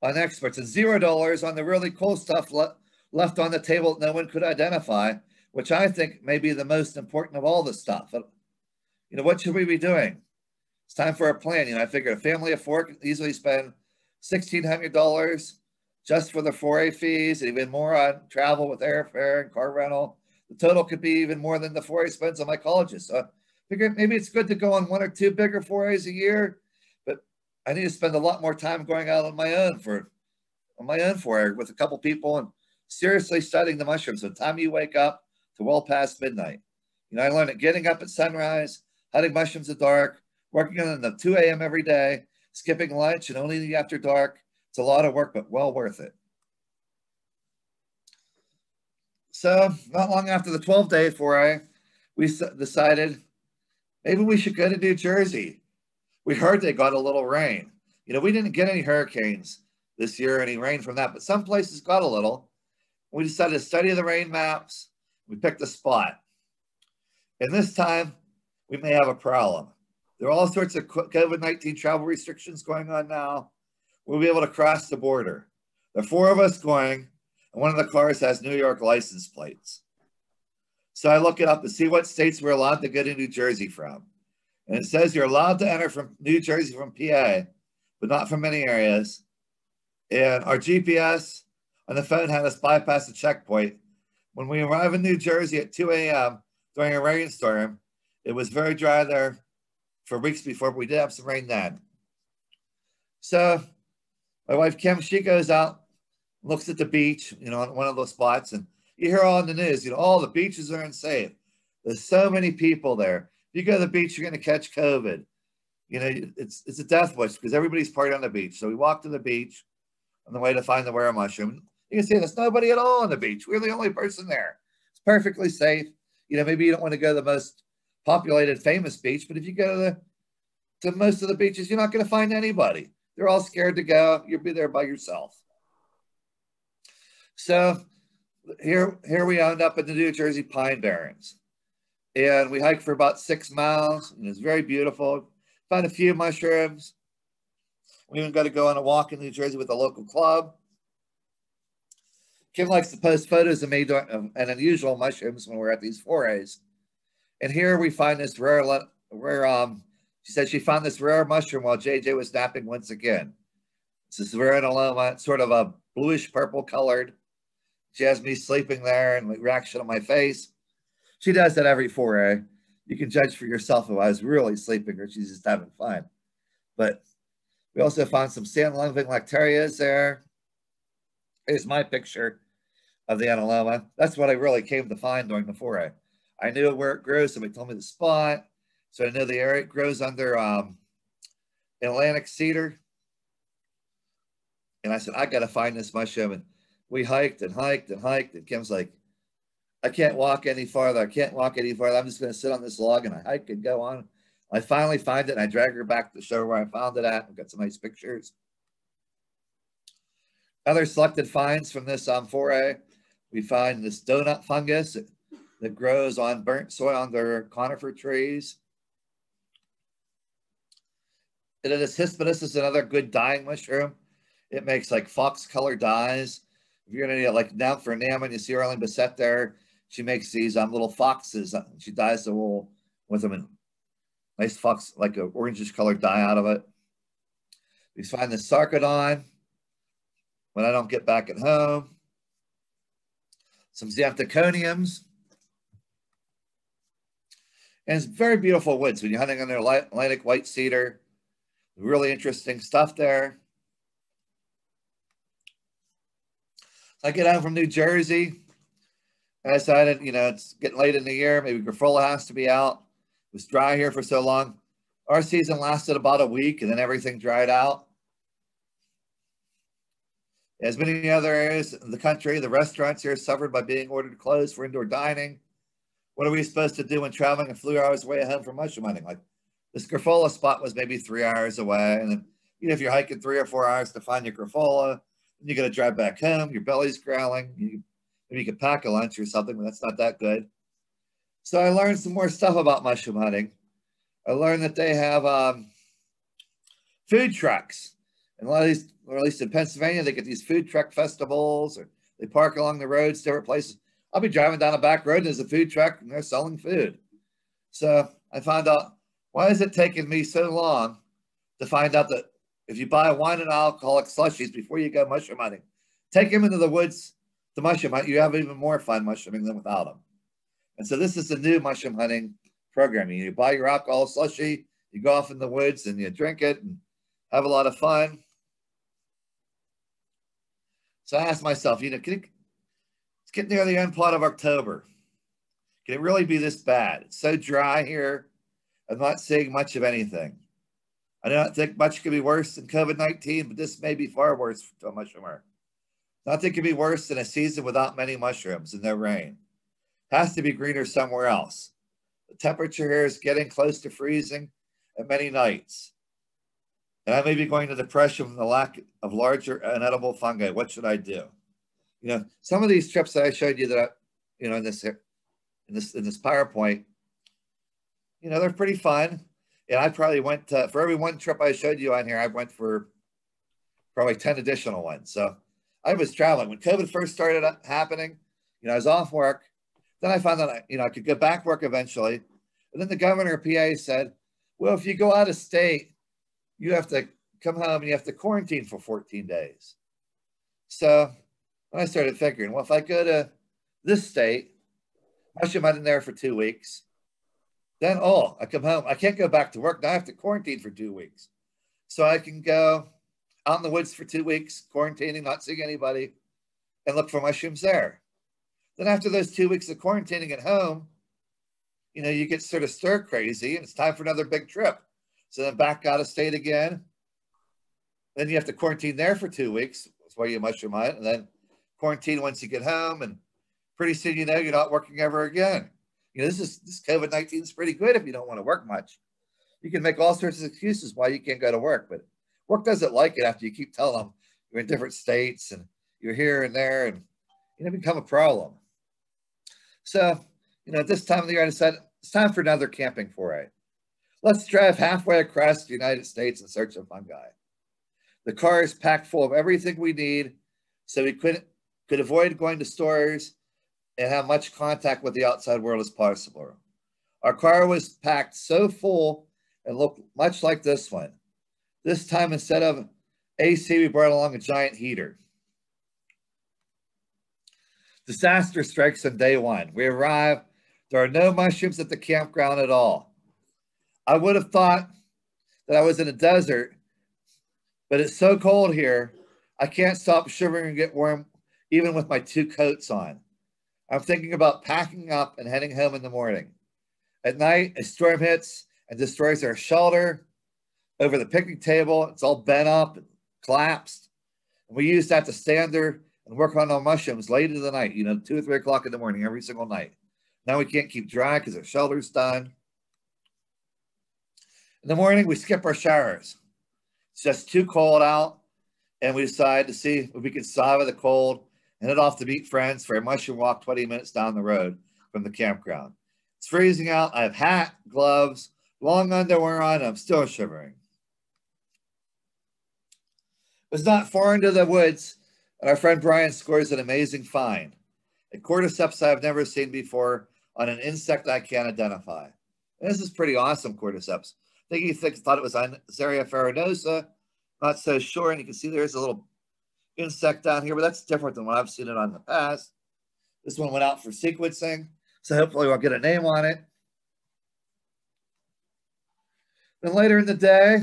on experts and $0 on the really cool stuff left on the table that no one could identify, which I think may be the most important of all the stuff. You know, what should we be doing? It's time for a plan. You know, I figured a family of four could easily spend $1,600 just for the foray fees, and even more on travel with airfare and car rental. The total could be even more than the foray spends on my colleges. So I figured maybe it's good to go on 1 or 2 bigger forays a year, but I need to spend a lot more time going out on my own foray with a couple people and seriously studying the mushrooms from the time you wake up to well past midnight. You know, I learned that getting up at sunrise, hunting mushrooms at dark, working on them at 2 a.m. every day, skipping lunch and only after dark. It's a lot of work, but well worth it. So not long after the 12-day foray, we decided maybe we should go to New Jersey. We heard they got a little rain. You know, we didn't get any hurricanes this year, any rain from that, but some places got a little. We decided to study the rain maps. We picked a spot. And this time, we may have a problem. There are all sorts of COVID-19 travel restrictions going on now. We'll be able to cross the border. There are 4 of us going, and one of the cars has New York license plates. So I look it up to see what states we're allowed to go to New Jersey from. And it says you're allowed to enter from New Jersey from PA, but not from many areas. And our GPS on the phone had us bypass the checkpoint. When we arrived in New Jersey at 2 a.m. during a rainstorm, it was very dry there for weeks before, but we did have some rain then. So my wife, Kim, she goes out, looks at the beach, you know, on one of those spots, and you hear all in the news, you know, all the beaches are unsafe. There's so many people there. If you go to the beach, you're going to catch COVID. You know, it's a death wish because everybody's partying on the beach. So we walked to the beach on the way to find the were mushroom. You can see there's nobody at all on the beach. We're the only person there. It's perfectly safe. You know, maybe you don't want to go to the most populated, famous beach, but if you go to most of the beaches, you're not going to find anybody. They're all scared to go. You'll be there by yourself. So here we end up in the New Jersey Pine Barrens. And we hiked for about 6 miles, and it's very beautiful. Found a few mushrooms. We even got to go on a walk in New Jersey with a local club. Kim likes to post photos of me and unusual mushrooms when we're at these forays. And here we find this she said she found this rare mushroom while JJ was napping once again. This is rare analoma. It's sort of a bluish purple colored. She has me sleeping there and the reaction on my face. She does that every foray. You can judge for yourself if I was really sleeping or she's just having fun. But we also found some sand-loving lactarias there. Here's my picture of the analoma. That's what I really came to find during the foray. I knew where it grows, so they told me the spot. So I know the area it grows under Atlantic cedar. And I said, I got to find this mushroom. And we hiked and hiked and hiked. And Kim's like, I can't walk any farther. I can't walk any farther. I'm just going to sit on this log and I hike and go on. I finally find it and I drag her back to show her where I found it at. I've got some nice pictures. Other selected finds from this foray, we find this Doughnut fungus that grows on burnt soil under conifer trees. And it is Hispidus is another good dyeing mushroom. It makes like fox color dyes. If you're gonna like now for NAMA and you see Arlene Bissett there, she makes these little foxes. She dyes the wool with them, and nice fox, like an orangish colored dye out of it. We find the sarcodon when I don't get back at home. Some xanthoconiums. And it's very beautiful woods when you're hunting on their Atlantic white cedar. Really interesting stuff there. I get home from New Jersey. And I decided, you know, it's getting late in the year. Maybe Grifola has to be out. It was dry here for so long. Our season lasted about a week, and then everything dried out. As many other areas of the country, the restaurants here suffered by being ordered closed for indoor dining. What are we supposed to do when traveling a few hours away home from mushroom hunting? Like this Grifola spot was maybe 3 hours away. And then, you know, if you're hiking 3 or 4 hours to find your Grifola, you got to drive back home, your belly's growling. Maybe you could pack a lunch or something, but that's not that good. So I learned some more stuff about mushroom hunting. I learned that they have food trucks. And a lot of these, or at least in Pennsylvania, they get these food truck festivals, or they park along the roads, different places. I'll be driving down a back road and there's a food truck and they're selling food. So I found out, why is it taking me so long to find out that if you buy wine and alcoholic slushies before you go mushroom hunting, take them into the woods to mushroom hunt, you have even more fun mushrooming than without them. And so this is the new mushroom hunting program. You buy your alcohol slushy, you go off in the woods and you drink it and have a lot of fun. So I asked myself, you know, it's getting near the end part of October. Can it really be this bad? It's so dry here. I'm not seeing much of anything. I don't think much could be worse than COVID-19, but this may be far worse to a mushroomer. Nothing could be worse than a season without many mushrooms and no rain. It has to be greener somewhere else. The temperature here is getting close to freezing at many nights. And I may be going to depression from the lack of larger and edible fungi. What should I do? You know, some of these trips that I showed you that, you know, in this PowerPoint, you know, they're pretty fun. And I probably went for every one trip I showed you on here, I went for probably 10 additional ones. So I was traveling when COVID first started happening. You know, I was off work. Then I found that I could go back work eventually. And then the governor of PA said, well, if you go out of state, you have to come home and you have to quarantine for 14 days. So I started figuring, well, if I go to this state, mushroom hunting there for 2 weeks, then, I come home. I can't go back to work. Now I have to quarantine for 2 weeks. So I can go out in the woods for 2 weeks, quarantining, not seeing anybody, and look for mushrooms there. Then after those 2 weeks of quarantining at home, you know, you get sort of stir crazy and it's time for another big trip. So then back out of state again. Then you have to quarantine there for 2 weeks. That's why you mushroom hunt. And then quarantine once you get home. And pretty soon, you know, you're not working ever again. You know, this COVID-19 is pretty good if you don't want to work much. You can make all sorts of excuses why you can't go to work, but work doesn't like it after you keep telling them you're in different states and you're here and there, and you know, become a problem. So, you know, at this time of the year, I decided it's time for another camping foray. Let's drive halfway across the United States in search of fungi. The car is packed full of everything we need, so we could avoid going to stores and have much contact with the outside world as possible. Our car was packed so full and looked much like this one. This time, instead of AC, we brought along a giant heater. Disaster strikes on day one. We arrive. There are no mushrooms at the campground at all. I would have thought that I was in a desert, but it's so cold here, I can't stop shivering and get warm even with my 2 coats on. I'm thinking about packing up and heading home in the morning. At night, a storm hits and destroys our shelter. Over the picnic table, it's all bent up and collapsed. And we use that to stand there and work on our mushrooms late into the night, you know, 2 or 3 o'clock in the morning every single night. Now we can't keep dry because our shelter's done. In the morning, we skip our showers. It's just too cold out, and we decide to see if we can survive the cold and head off to meet friends for a mushroom walk 20 minutes down the road from the campground. It's freezing out. I have hat, gloves, long underwear on, and I'm still shivering. It was not far into the woods, and our friend Brian scores an amazing find. a cordyceps I've never seen before on an insect I can't identify. And this is pretty awesome, cordyceps. I think he thought it was Zaria farinosa. Not so sure. And you can see there's a little insect down here, but that's different than what I've seen it on in the past. This one went out for sequencing, so hopefully we'll get a name on it. Then later in the day,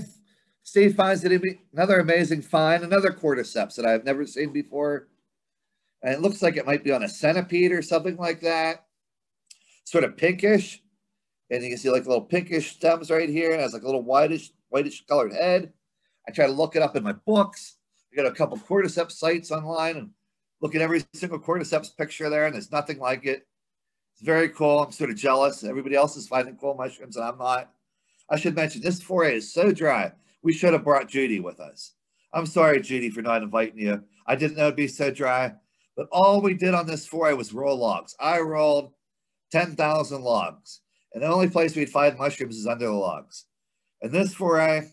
Steve finds that another amazing find, another cordyceps that I've never seen before. And it looks like it might be on a centipede or something like that. Sort of pinkish. And you can see like little pinkish stems right here. And it has like a little whitish colored head. I try to look it up in my books. I got a couple cordyceps sites online and look at every single cordyceps picture there, and there's nothing like it. It's very cool. I'm sort of jealous. Everybody else is finding cool mushrooms, and I'm not. I should mention, this foray is so dry. We should have brought Judy with us. I'm sorry, Judy, for not inviting you. I didn't know it'd be so dry. But all we did on this foray was roll logs. I rolled 10,000 logs. And the only place we'd find mushrooms is under the logs. And this foray,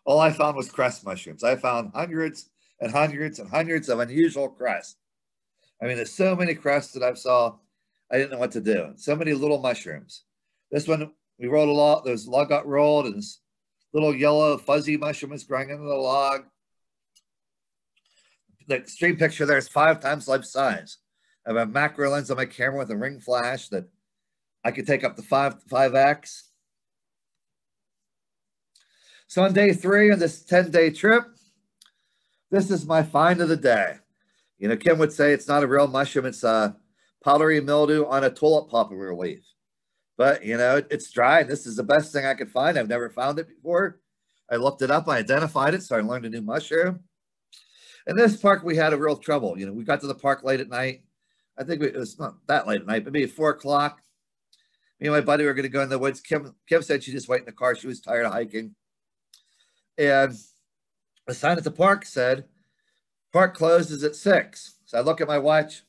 all I found was crest mushrooms. I found hundreds and hundreds and hundreds of unusual crests. I mean, there's so many crests that I saw, I didn't know what to do. So many little mushrooms. This one, we rolled a lot. There's log got rolled, and this little yellow fuzzy mushroom is growing into the log. The extreme picture there is 5 times life size. I have a macro lens on my camera with a ring flash that I could take up to 5x. So on day 3 of this 10-day trip, this is my find of the day. You know, Kim would say it's not a real mushroom. It's a powdery mildew on a tulip poplar leaf. But, you know, it's dry. This is the best thing I could find. I've never found it before. I looked it up. I identified it, so I learned a new mushroom. In this park, we had a real trouble. You know, we got to the park late at night. I think it was not that late at night, but maybe 4 o'clock. Me and my buddy were going to go in the woods. Kim said she just wait in the car. She was tired of hiking. And the sign at the park said, park closes at 6. So I look at my watch.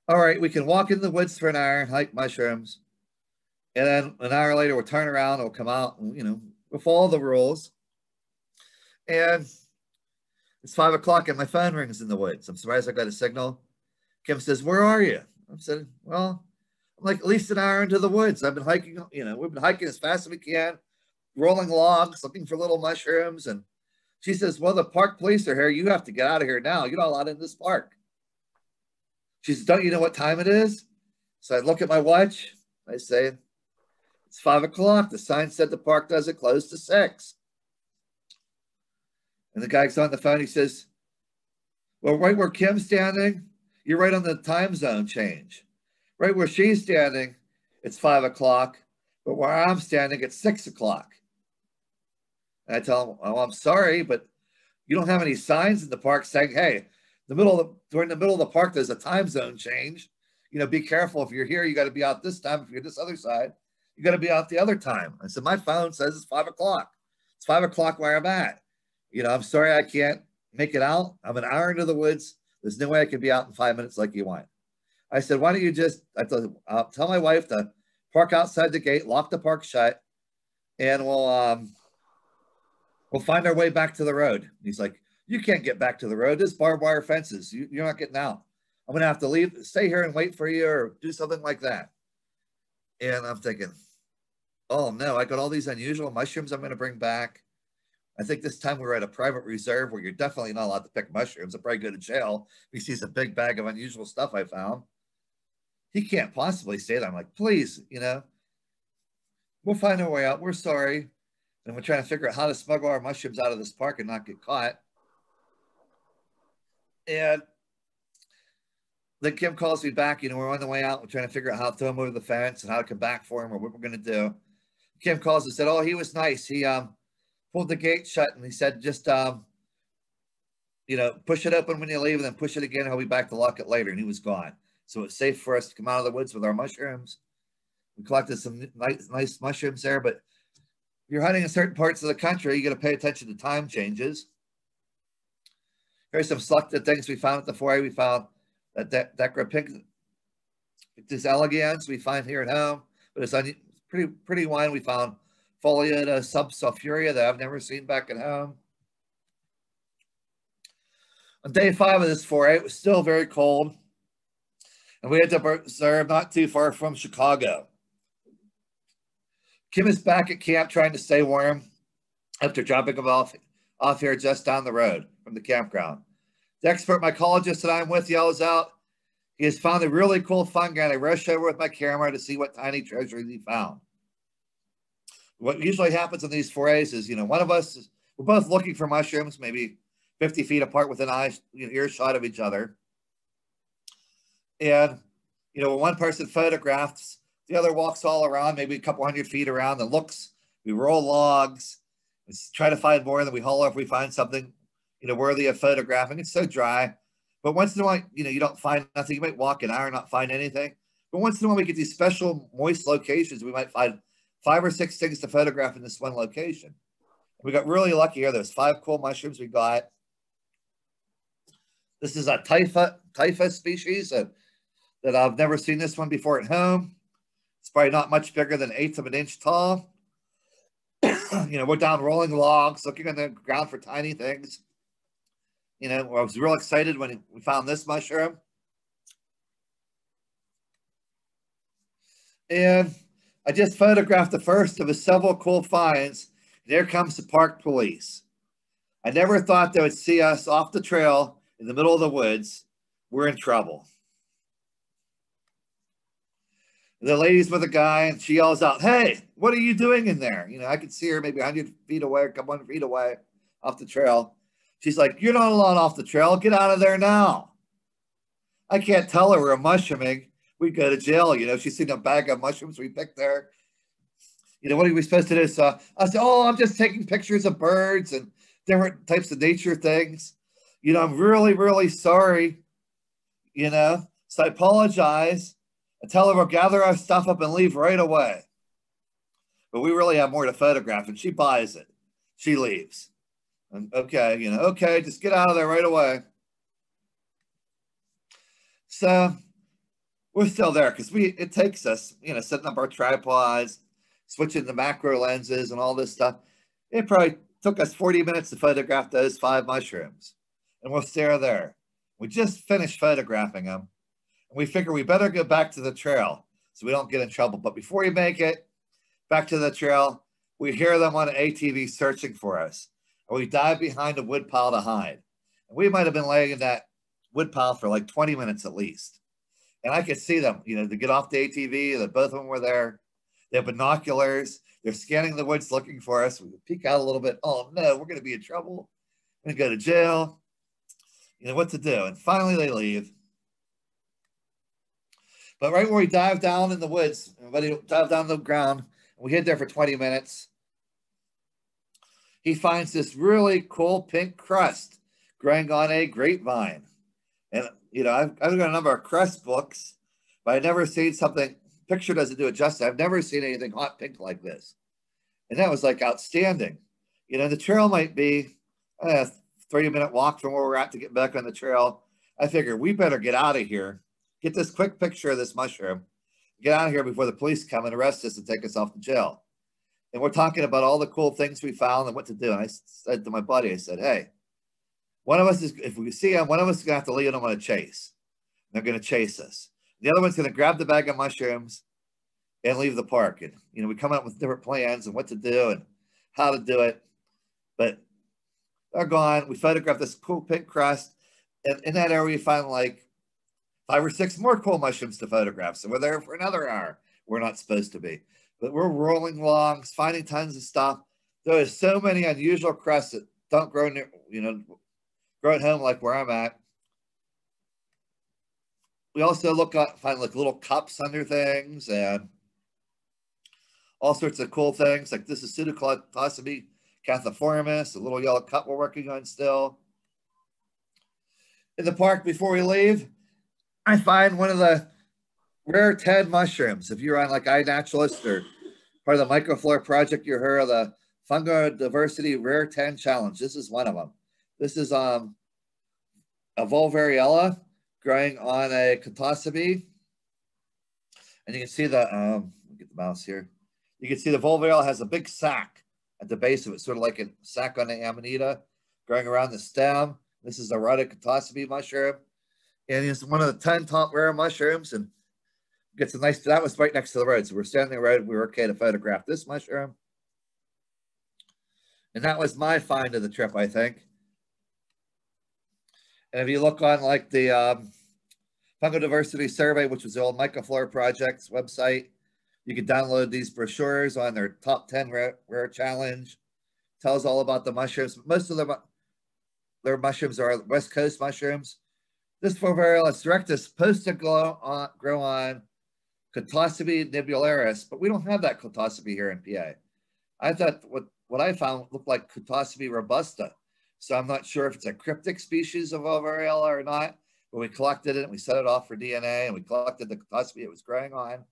All right, we can walk in the woods for an hour and hike mushrooms. And then an hour later, we'll turn around, we'll come out, and, you know, we'll follow the rules. And it's 5 o'clock and my phone rings in the woods. I'm surprised I got a signal. Kim says, where are you? I said, well, I'm like at least an hour into the woods. I've been hiking, you know, we've been hiking as fast as we can, rolling logs, looking for little mushrooms. And she says, well, the park police are here. You have to get out of here now. You're not allowed in this park. She says, don't you know what time it is? So I look at my watch. I say, it's 5 o'clock. The sign said the park doesn't close to 6. And the guy's on the phone. He says, well, right where Kim's standing, you're right on the time zone change. Right where she's standing, it's 5 o'clock. But where I'm standing, it's 6 o'clock. And I tell him, oh, I'm sorry, but you don't have any signs in the park saying, hey, during the middle of the park, there's a time zone change. You know, be careful. If you're here, you got to be out this time. If you're this other side, you got to be out the other time. I said, my phone says it's 5 o'clock. It's 5 o'clock where I'm at. You know, I'm sorry I can't make it out. I'm an hour into the woods. There's no way I can be out in 5 minutes like you want. I said, why don't you just, I'll tell my wife to park outside the gate, lock the park shut, and we'll find our way back to the road. He's like, you can't get back to the road. There's barbed wire fences. You're not getting out. I'm going to have to leave, stay here and wait for you or do something like that. And I'm thinking, oh no, I got all these unusual mushrooms I'm going to bring back. I think this time we were at a private reserve where you're definitely not allowed to pick mushrooms. I'll probably go to jail if he sees a big bag of unusual stuff I found. He can't possibly say that. I'm like, please, you know, we'll find our way out. We're sorry. And we're trying to figure out how to smuggle our mushrooms out of this park and not get caught. And then Kim calls me back. You know, we're on the way out. We're trying to figure out how to throw him over the fence and how to come back for him or what we're going to do. Kim calls and said, oh, he was nice. He pulled the gate shut and he said, just, you know, push it open when you leave and then push it again. He'll be back to lock it later. And he was gone. So it's safe for us to come out of the woods with our mushrooms. We collected some nice mushrooms there, but if you're hunting in certain parts of the country, you got to pay attention to time changes. Here's some selected things we found at the foray. We found that Decropictus elegans we find here at home, but it's pretty wine. We found Foliata subsulfurea that I've never seen back at home. On day 5 of this foray, it was still very cold. And we had to observe not too far from Chicago. Kim is back at camp trying to stay warm after dropping him off here just down the road from the campground. The expert mycologist that I'm with yells out, he has found a really cool fungi, and I rush over with my camera to see what tiny treasures he found. What usually happens in these forays is, one of us, we're both looking for mushrooms, maybe 50 feet apart with an earshot of each other. And, when one person photographs, the other walks all around, maybe a couple 100 feet around and looks. We roll logs, we try to find more, and then we haul if we find something, worthy of photographing. It's so dry. But once in a while, you don't find nothing. You might walk an hour and not find anything. But once in a while, we get these special moist locations. We might find 5 or 6 things to photograph in this one location. We got really lucky here. There's 5 cool mushrooms we got. This is a typha species that I've never seen this one before at home. It's probably not much bigger than 1/8 of an inch tall. We're down rolling logs, looking on the ground for tiny things. I was real excited when we found this mushroom. And I just photographed the first of several cool finds. And here comes the park police. I never thought they would see us off the trail in the middle of the woods. We're in trouble. The lady's with a guy, and she yells out, "Hey, what are you doing in there?" I could see her maybe 100 feet away, a couple 100 feet away off the trail. She's like, "You're not allowed off the trail. Get out of there now." I can't tell her we're mushrooming. We go to jail. She's seen a bag of mushrooms we picked there. What are we supposed to do? So I said, "Oh, I'm just taking pictures of birds and different types of nature things. I'm really, really sorry. So I apologize. I tell her we'll gather our stuff up and leave right away. But we really have more to photograph," and she buys it. She leaves. And okay, just get out of there right away. So we're still there because it takes us, setting up our tripods, switching the macro lenses and all this stuff. It probably took us 40 minutes to photograph those 5 mushrooms. And we'll stay there. We just finished photographing them. And we figure we better go back to the trail so we don't get in trouble. But before we make it back to the trail, we hear them on an ATV searching for us. And we dive behind a wood pile to hide. And we might have been laying in that wood pile for like 20 minutes at least. And I could see them, to get off the ATV, that both of them were there. They have binoculars. They're scanning the woods looking for us. We peek out a little bit. Oh, no, we're going to be in trouble. We're going to go to jail. What to do. And finally, they leave. But right where we dive down in the woods, everybody dive down the ground, and we hid there for 20 minutes. He finds this really cool pink crust growing on a grapevine. And, I've got a number of crust books, but I've never seen something, picture doesn't do it justice. I've never seen anything hot pink like this. And that was like outstanding. The trail might be a 30-minute walk from where we're at to get back on the trail. I figured we better get out of here, get this quick picture of this mushroom, get out of here before the police come and arrest us and take us off to jail. And we're talking about all the cool things we found and what to do. And I said to my buddy, I said, "Hey, one of us is, if we see him, one of us is going to have to lead them on a chase. They're going to chase us. The other one's going to grab the bag of mushrooms and leave the park." And, we come up with different plans and what to do and how to do it. But they're gone. We photographed this cool pink crust. And in that area, we found like 5 or 6 more cool mushrooms to photograph. So we're there for another hour. We're not supposed to be. But we're rolling along, finding tons of stuff. There are so many unusual crusts that don't grow near, grow at home like where I'm at. We also find like little cups under things and all sorts of cool things. Like this is Catastrophe, Catastrophe, a little yellow cup we're working on still. In the park before we leave, I find one of the rare 10 mushrooms. If you're on like iNaturalist or part of the Microflora project, you heard of the Fungal Diversity Rare 10 Challenge. This is one of them. This is a Volvariella growing on a Catastrophe. And you can see the, get the mouse here. You can see the Volvariella has a big sac at the base of it, sort of like a sac on the Amanita growing around the stem. This is Erotic Catastrophe mushroom. And it's one of the 10 top rare mushrooms, and gets a nice, that was right next to the road. So we're standing on the road. We were okay to photograph this mushroom. And that was my find of the trip, I think. And if you look on like the Fungal Diversity Survey, which was the old Mycoflora Project's website, you can download these brochures on their top 10 rare challenge. Tells all about the mushrooms. Most of their mushrooms are West Coast mushrooms. This Foveolus directus is supposed to grow on Catastrophe nibularis, but we don't have that Catastrophe here in PA. I thought what I found looked like Catastrophe robusta. So I'm not sure if it's a cryptic species of Foveolus or not, but we collected it and we set it off for DNA and we collected the Catastrophe it was growing on.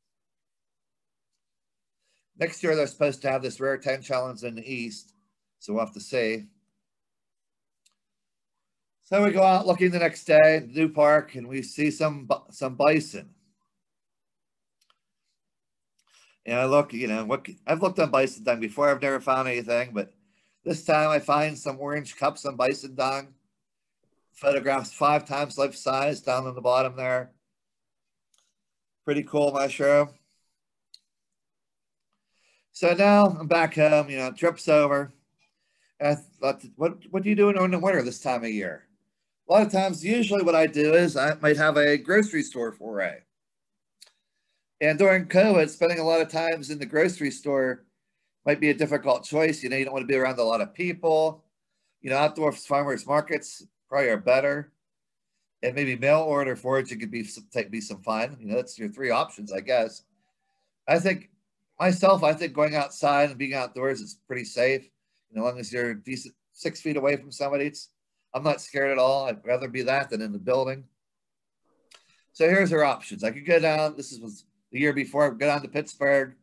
Next year, they're supposed to have this rare 10 challenge in the East. So we'll have to see. So we go out looking the next day in the new park and we see some bison. And I look, you know, I've looked on bison dung before. I've never found anything, but this time I find some orange cups on bison dung. Photographs 5 times life size down on the bottom there. Pretty cool mushroom. So now I'm back home, you know, trip's over. And I thought, what do you do in the winter this time of year? A lot of times, usually what I do is I might have a grocery store foray. And during COVID, spending a lot of times in the grocery store might be a difficult choice. You know, you don't want to be around a lot of people. You know, outdoor farmers markets probably are better. And maybe mail order foraging could be some fun. You know, that's your 3 options, I guess. I think going outside and being outdoors is pretty safe. You know, as long as you're decent 6 feet away from somebody, I'm not scared at all. I'd rather be that than in the building. So here's our options. I could go down, this was the year before, go down to Pittsburgh,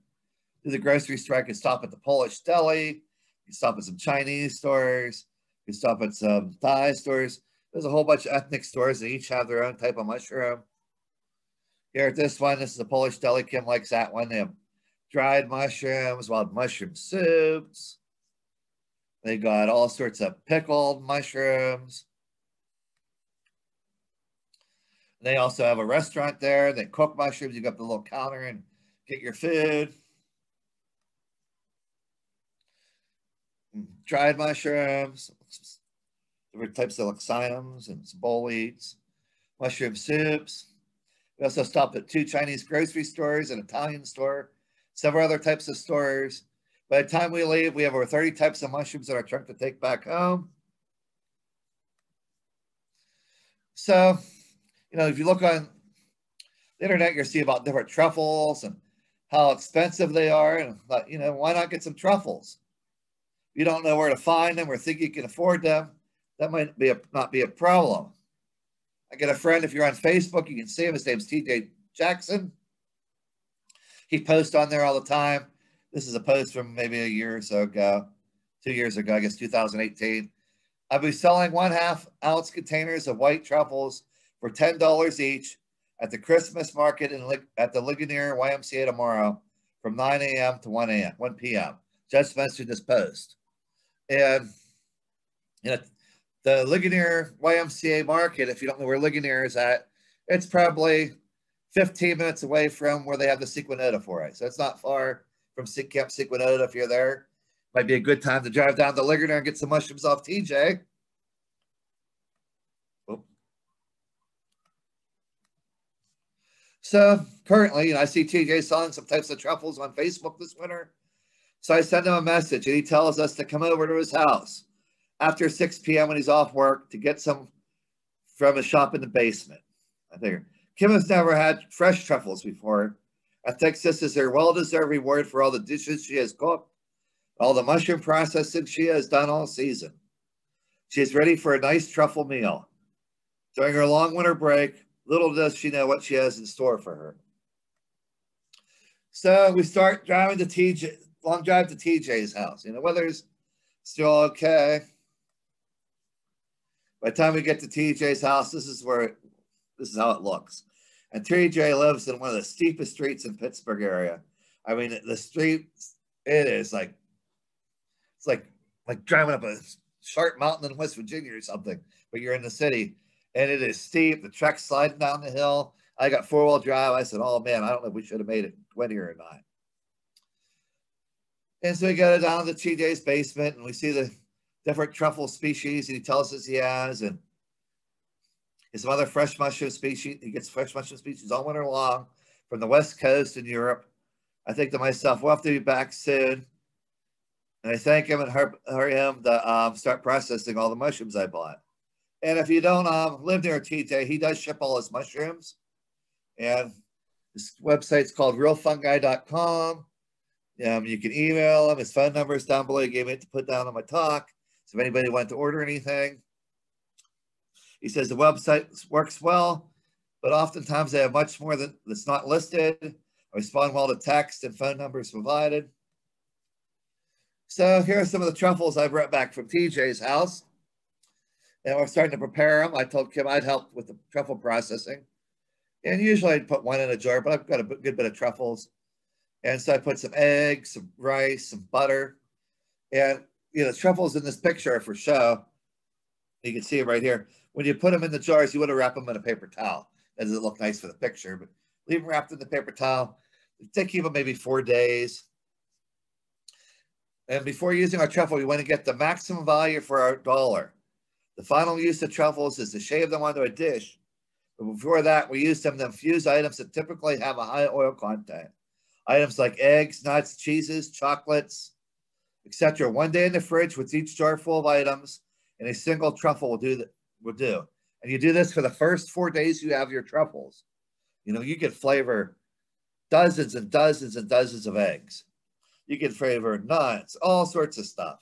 do the grocery store. I could stop at the Polish deli, you could stop at some Chinese stores, you could stop at some Thai stores. There's a whole bunch of ethnic stores that each have their own type of mushroom. Here at this one, this is a Polish deli. Kim likes that one. They have dried mushrooms, wild mushroom soups. They got all sorts of pickled mushrooms. They also have a restaurant there. They cook mushrooms. You go up the little counter and get your food. Dried mushrooms, different types of lexinums and some boletes, mushroom soups. We also stopped at 2 Chinese grocery stores, an Italian store, several other types of stores. By the time we leave, we have over 30 types of mushrooms in our trunk to take back home. So, you know, if you look on the internet, you'll see about different truffles and how expensive they are. And, you know, why not get some truffles? If you don't know where to find them or think you can afford them, that might not be a problem. I get a friend, if you're on Facebook, you can see him. His name's TJ Jackson. He posts on there all the time. This is a post from maybe a year or so ago, 2 years ago, I guess 2018. I'll be selling 1/2 ounce containers of white truffles for $10 each at the Christmas market at the Ligonier YMCA tomorrow from 9 a.m. to 1 p.m. Just mentioned this post. And, you know, the Ligonier YMCA market, if you don't know where Ligonier is at, it's probably 15 minutes away from where they have the Sequinota foray. So it's not far from Camp Sequinota. If you're there, might be a good time to drive down to Ligonier and get some mushrooms off TJ. So currently, you know, I see TJ selling some types of truffles on Facebook this winter. So I send him a message and he tells us to come over to his house after 6 p.m. when he's off work to get some from a shop in the basement. I figure Kim has never had fresh truffles before. I think this is her well-deserved reward for all the dishes she has cooked, all the mushroom processing she has done all season. She is ready for a nice truffle meal. During her long winter break, little does she know what she has in store for her. So we start driving to TJ, long drive to TJ's house. You know, weather's still okay. By the time we get to TJ's house, this is how it looks. And TJ lives in one of the steepest streets in Pittsburgh area. I mean, the street, it's like driving up a sharp mountain in West Virginia or something, but you're in the city. and it is steep. The truck's sliding down the hill. I got four-wheel drive. I said, oh man, I don't know if we should have made it 20 or not. And so we go down to TJ's basement and we see the different truffle species and he tells us he has, and some other fresh mushroom species. He gets fresh mushroom species all winter long from the West Coast in Europe. I think to myself, we'll have to be back soon. And I thank him and hurry him to start processing all the mushrooms I bought. And if you don't live near TJ, he does ship all his mushrooms. And his website's called realfungi.com. You can email him. His phone number is down below. He gave me it to put down on my talk. So if anybody wanted to order anything, he says the website works well, but oftentimes they have much more that's not listed. I respond well to text and phone numbers provided. So here are some of the truffles I brought back from TJ's house. And we're starting to prepare them. I told Kim I'd help with the truffle processing. And usually I'd put one in a jar, but I've got a good bit of truffles. And so I put some eggs, some rice, some butter. And, the truffles in this picture are for show. You can see them right here. When you put them in the jars, you want to wrap them in a paper towel. That doesn't look nice for the picture, but leave them wrapped in the paper towel. They keep them maybe 4 days. And before using our truffle, we want to get the maximum value for our dollar. The final use of truffles is to shave them onto a dish. But before that, we use them to infuse items that typically have a high oil content. Items like eggs, nuts, cheeses, chocolates, etc. 1 day in the fridge with each jar full of items, and a single truffle will do. And you do this for the first 4 days you have your truffles. You can flavor dozens and dozens and dozens of eggs. You can flavor nuts, all sorts of stuff.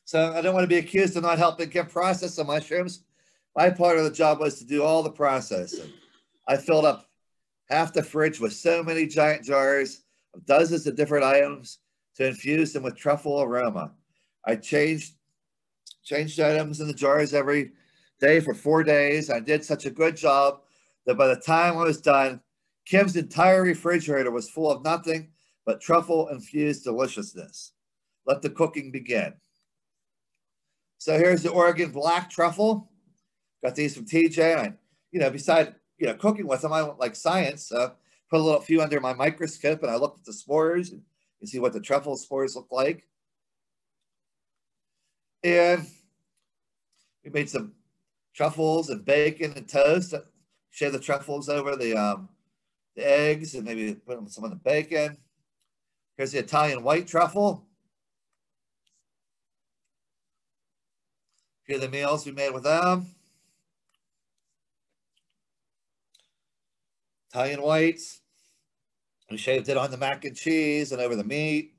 So I don't want to be accused of not helping Kim process the mushrooms. My part of the job was to do all the processing. I filled up half the fridge with so many giant jars of dozens of different items to infuse them with truffle aroma. I changed items in the jars every day for 4 days. I did such a good job that by the time I was done, Kim's entire refrigerator was full of nothing but truffle-infused deliciousness. Let the cooking begin. So here's the Oregon black truffle. Got these from TJ. Besides, cooking with them, I like science. Put a few under my microscope and I looked at the spores and you see what the truffle spores look like. And we made some truffles and bacon and toast. Shave the truffles over the eggs and maybe put some on the bacon. Here's the Italian white truffle. Here are the meals we made with them. Italian whites. We shaved it on the mac and cheese and over the meat.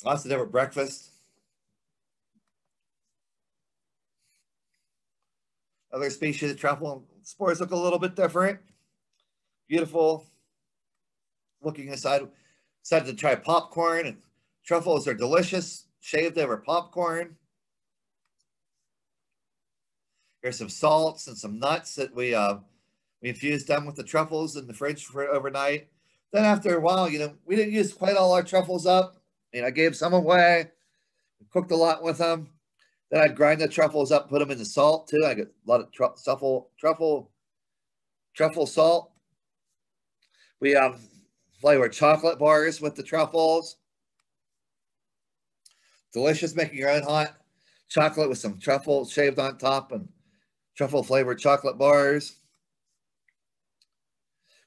Lots of different breakfast. Other species of truffle spores look a little bit different. Beautiful looking aside. Decided to try popcorn, and truffles are delicious, shaved over popcorn. Here's some salts and some nuts that we infused them with the truffles in the fridge for overnight. Then after a while, we didn't use quite all our truffles up. I gave some away. We cooked a lot with them. Then I'd grind the truffles up, put them in the salt too. I got a lot of truffle salt. We flavored chocolate bars with the truffles. Delicious, making your own hot chocolate with some truffle shaved on top and truffle flavored chocolate bars.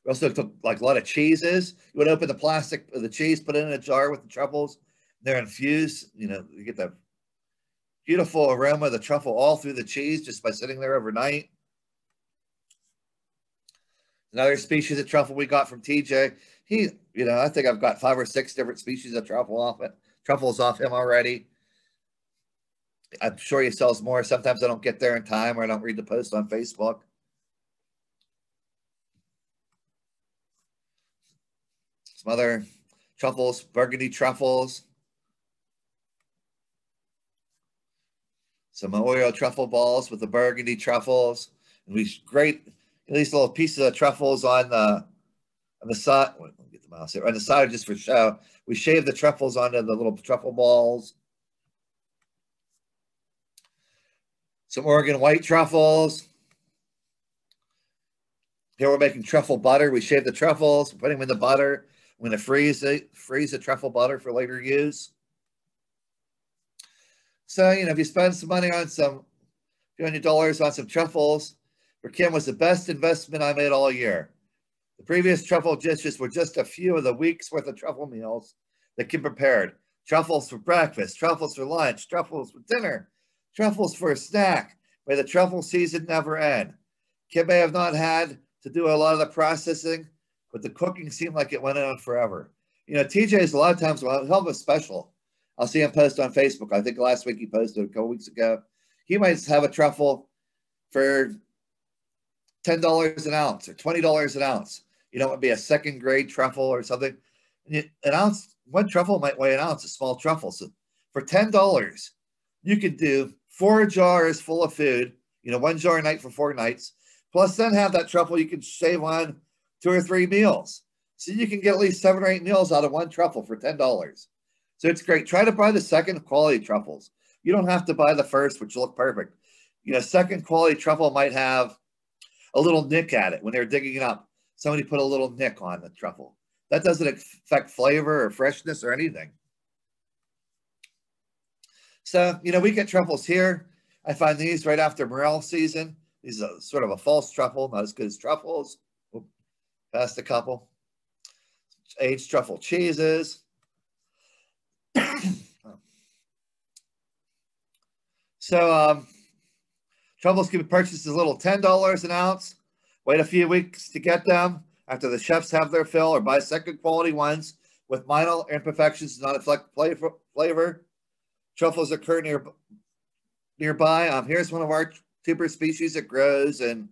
We also took a lot of cheeses. You would open the plastic of the cheese, put it in a jar with the truffles. They're infused. You get the beautiful aroma of the truffle all through the cheese just by sitting there overnight. Another species of truffle we got from TJ. I think I've got 5 or 6 different species of truffles off him already. I'm sure he sells more. Sometimes I don't get there in time or I don't read the post on Facebook. Some other truffles, burgundy truffles. Some Oreo truffle balls with the burgundy truffles. And we grate these little pieces of truffles on the side. Let me get the mouse here. On the side just for show. We shave the truffles onto the little truffle balls. Some Oregon white truffles. Here we're making truffle butter. We shave the truffles, put them in the butter. I'm going to freeze the truffle butter for later use. So, you know, if you spend some money on some few $100 on some truffles, for Kim was the best investment I made all year. The previous truffle dishes were just a few of the week's worth of truffle meals that Kim prepared. Truffles for breakfast, truffles for lunch, truffles for dinner, truffles for a snack. May the truffle season never end. Kim may have not had to do a lot of the processing, but the cooking seemed like it went on forever. You know, TJ's a lot of times, well, he'll have a special. I'll see him post on Facebook. I think last week he posted, a couple weeks ago. He might have a truffle for $10 an ounce or $20 an ounce. You know, it would be a second grade truffle or something. An ounce, one truffle might weigh an ounce, a small truffle. So for $10, you could do 4 jars full of food, you know, 1 jar a night for 4 nights, plus then have that truffle you can save on 2 or 3 meals. So you can get at least 7 or 8 meals out of 1 truffle for $10. So it's great. Try to buy the second quality truffles. You don't have to buy the first, which look perfect. You know, second quality truffle might have a little nick at it when they're digging it up. Somebody put a little nick on the truffle. That doesn't affect flavor or freshness or anything. So, you know, we get truffles here. I find these right after morel season. These are sort of a false truffle, not as good as truffles. Oop, passed a couple. Aged truffle cheeses. So, truffles can be purchased as little $10 an ounce. Wait a few weeks to get them after the chefs have their fill, or buy second quality ones with minor imperfections to not affect flavor. Truffles occur nearby. Here's one of our tuber species that grows in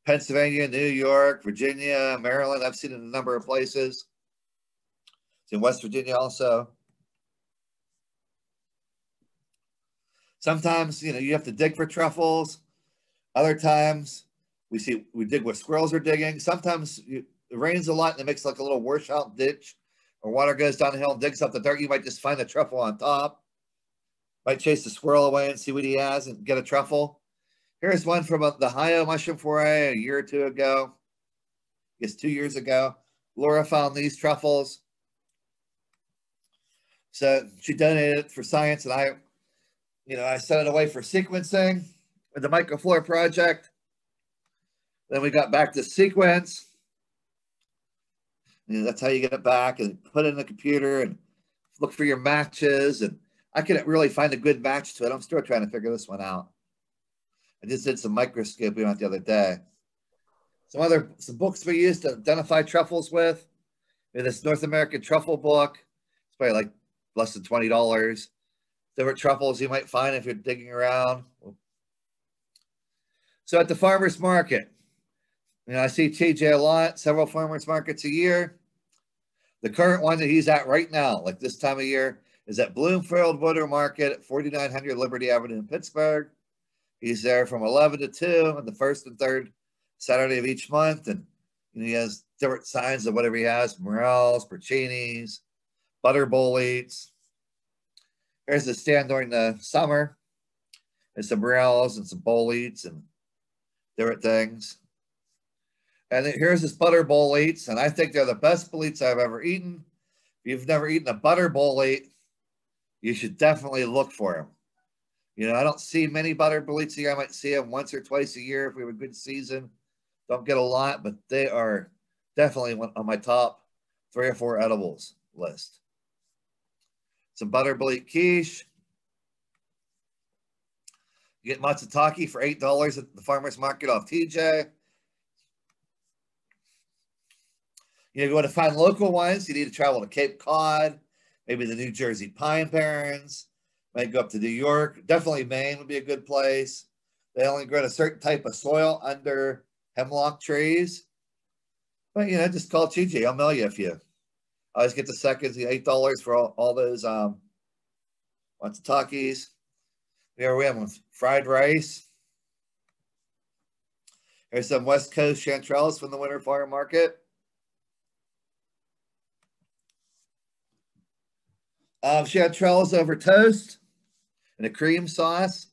Pennsylvania, New York, Virginia, Maryland. I've seen it in a number of places. It's in West Virginia also. Sometimes, you know, you have to dig for truffles. Other times, we dig where squirrels are digging. Sometimes it rains a lot and it makes like a little washout ditch, or water goes down the hill and digs up the dirt. You might just find a truffle on top. Might chase the squirrel away and see what he has and get a truffle. Here's one from the Ohio mushroom foray a year or 2 ago. I guess 2 years ago. Laura found these truffles. So she donated it for science, and I set it away for sequencing with the microflora project. Then we got back to sequence. And that's how you get it back, and put it in the computer and look for your matches. And I couldn't really find a good match to it. I'm still trying to figure this one out. I just did some microscoping on it the other day. Some books we used to identify truffles with. This North American truffle book. It's probably like less than $20. Different truffles you might find if you're digging around. So at the farmer's market, you know, I see TJ a lot, several farmers markets a year. The current one that he's at right now, like this time of year, is at Bloomfield Water Market at 4900 Liberty Avenue in Pittsburgh. He's there from 11 to 2 on the first and third Saturday of each month. And you know, he has different signs of whatever he has: morels, porcinis, butter boletes. Here's the stand during the summer. There's some morels and some boletes and different things. And here's this butter boletes, and I think they're the best boletes I've ever eaten. If you've never eaten a butter bolete, you should definitely look for them. You know, I don't see many butter boletes here. I might see them once or twice a year if we have a good season. Don't get a lot, but they are definitely on my top 3 or 4 edibles list. Some butter bolete quiche. You get matsutake for $8 at the farmer's market off TJ. You know, if you want to find local ones, you need to travel to Cape Cod, maybe the New Jersey Pine Barrens. Might go up to New York. Definitely Maine would be a good place. They only grow in a certain type of soil under hemlock trees. But, you know, just call TJ. I'll mail you a few. I always get the seconds, $8 for all those matsutakes. Here we have one, fried rice. Here's some West Coast chanterelles from the Winter Farm Market. Chanterelles over toast and a cream sauce.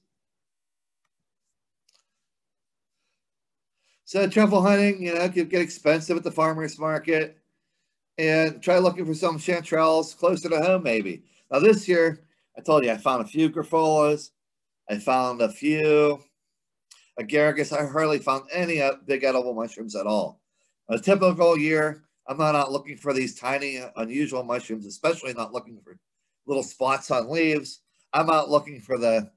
So truffle hunting, you know, could get expensive at the farmer's market, and try looking for some chanterelles closer to home maybe. Now this year, I told you I found a few griffolas. I found a few agaricus. I hardly found any big edible mushrooms at all. A typical year, I'm not out looking for these tiny, unusual mushrooms, especially not looking for little spots on leaves. I'm out looking for the,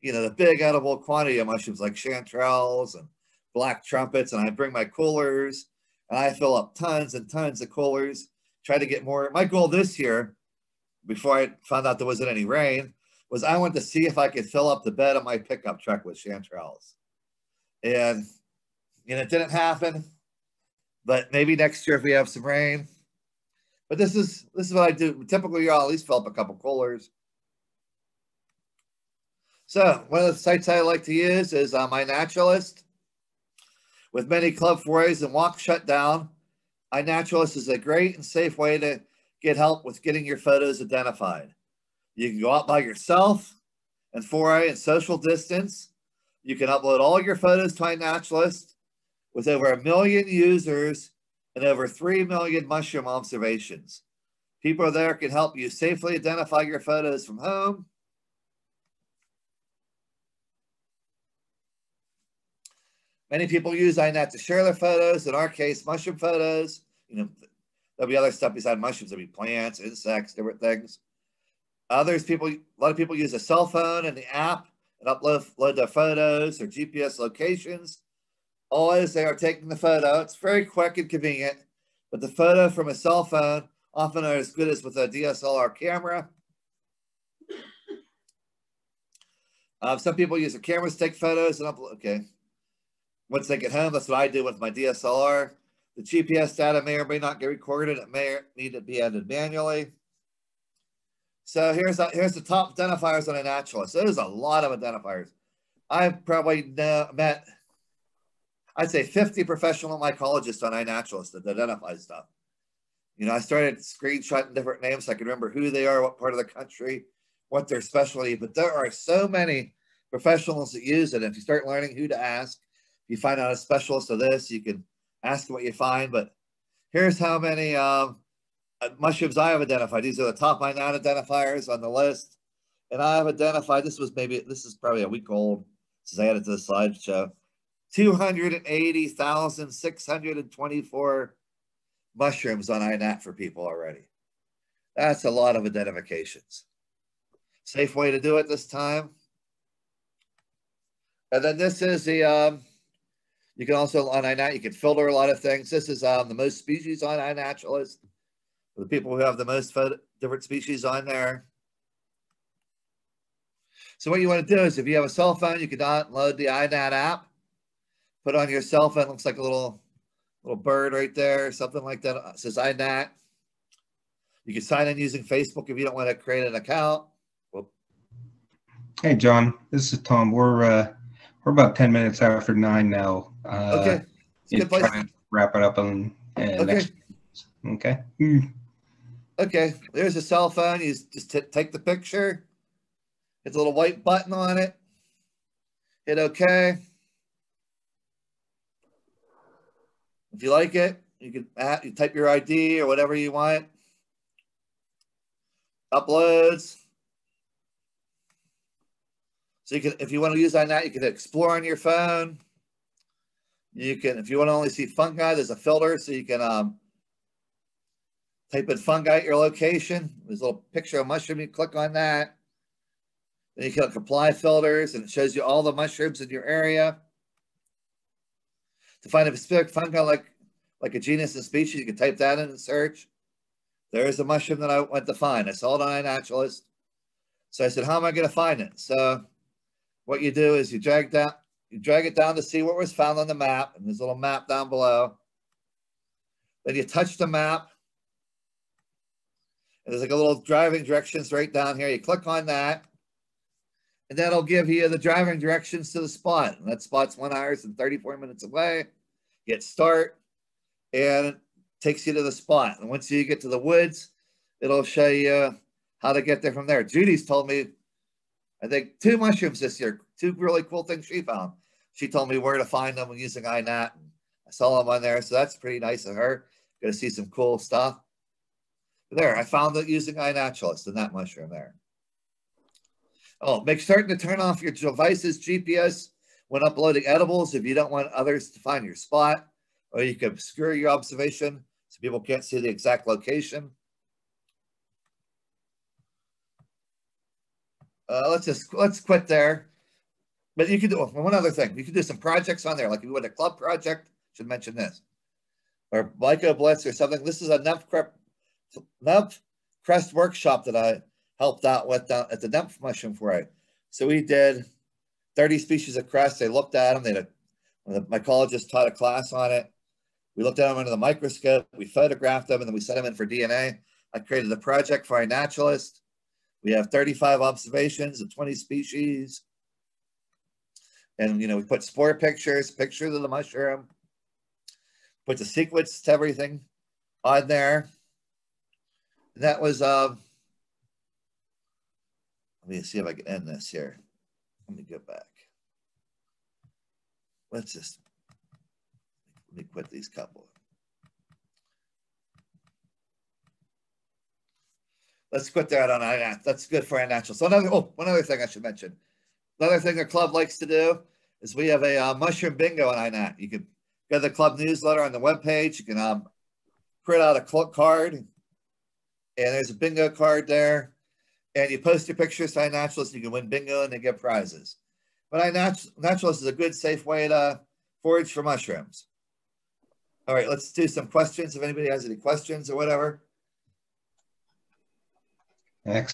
you know, the big edible quantity of mushrooms like chanterelles and black trumpets, and I bring my coolers and I fill up tons and tons of coolers, try to get more. My goal this year, before I found out there wasn't any rain, was I wanted to see if I could fill up the bed of my pickup truck with chanterelles. And it didn't happen, but maybe next year if we have some rain. But this is what I do. Typically, I'll at least fill up a couple coolers. So one of the sites I like to use is iNaturalist. With many club forays and walks shut down, iNaturalist is a great and safe way to get help with getting your photos identified. You can go out by yourself and foray and social distance. You can upload all your photos to iNaturalist with over 1 million users and over 3 million mushroom observations. People there can help you safely identify your photos from home. Many people use iNat to share their photos. In our case, mushroom photos. You know, there'll be other stuff beside mushrooms. There'll be plants, insects, different things. A lot of people use a cell phone and the app and upload their photos or GPS locations. All as they are taking the photo. It's very quick and convenient, but the photo from a cell phone often are as good as with a DSLR camera. Some people use a camera to take photos and upload. Okay. Once they get home, that's what I do with my DSLR. The GPS data may or may not get recorded. It may need to be edited manually. So here's the top identifiers on iNaturalist. There's a lot of identifiers. I've probably met, I'd say 50 professional mycologists on iNaturalist that identify stuff. You know, I started screenshotting different names so I can remember who they are, what part of the country, what their specialty. But there are so many professionals that use it. If you start learning who to ask, you find out a specialist of this, you can ask what you find. But here's how many mushrooms I have identified. These are the top iNat identifiers on the list. And I have identified, this is probably a week old since I added to the slideshow, 280,624 mushrooms on iNat for people already. That's a lot of identifications. Safe way to do it this time. And then this is the, you can also, on iNat, you can filter a lot of things. This is the most species on iNaturalist. For the people who have the most different species on there. So what you want to do is if you have a cell phone, you can download the iNat app, put on your cell phone. It looks like a little bird right there, something like that. It says iNat. You can sign in using Facebook if you don't want to create an account. Whoop. Hey, John, this is Tom. We're about 10 minutes after 9 now. Okay. It's a good place. Trying to wrap it up on next. Okay. Okay, there's a cell phone. You just take the picture. Hit the little white button on it. Hit OK. If you like it, you can you type your ID or whatever you want. Uploads. So you can, if you want to use iNat, you can explore on your phone. You can, if you want to only see fungi, there's a filter, so you can type in fungi at your location. There's a little picture of mushroom. You click on that. Then you can apply filters, and it shows you all the mushrooms in your area. To find a specific fungi, like a genus and species, you can type that in and search. There's a mushroom that I went to find. I saw it on iNaturalist. So I said, how am I going to find it? So what you do is you drag it down to see what was found on the map, and there's a little map down below. Then you touch the map, and there's like a little driving directions right down here. You click on that, and that'll give you the driving directions to the spot. And that spot's 1 hour and 34 minutes away. Hit start, and it takes you to the spot. And once you get to the woods, it'll show you how to get there from there. Judy's told me, I think, 2 mushrooms this year, 2 really cool things she found. She told me where to find them using iNat. I saw them on there, so that's pretty nice of her. Going to see some cool stuff. But there, I found it using iNaturalist in that mushroom there. Oh, make certain to turn off your device's GPS when uploading edibles if you don't want others to find your spot, or you can obscure your observation so people can't see the exact location. Let's quit there. But you can do one other thing. You can do some projects on there, like if you want a club project. Should mention this, or Myco Blitz or something. This is a nymph crest workshop that I helped out with at the nymph mushroom foray. So we did 30 species of crest. They looked at them. The mycologist taught a class on it. We looked at them under the microscope. We photographed them, and then we sent them in for DNA. I created a project for iNaturalist. We have 35 observations of 20 species. And, we put spore pictures of the mushroom, put the sequence to everything on there. And that was, let me see if I can end this here. Let me go back. Let me quit these couple. Let's quit that on iNaturalist. That's good for iNaturalist. So one other thing I should mention. Another thing the club likes to do is we have a mushroom bingo on iNat. You can go to the club newsletter on the webpage. You can print out a card, and there's a bingo card there. And you post your pictures to iNaturalist. You can win bingo and they get prizes. But iNaturalist is a good, safe way to forage for mushrooms. All right, let's do some questions. If anybody has any questions or whatever. Excellent.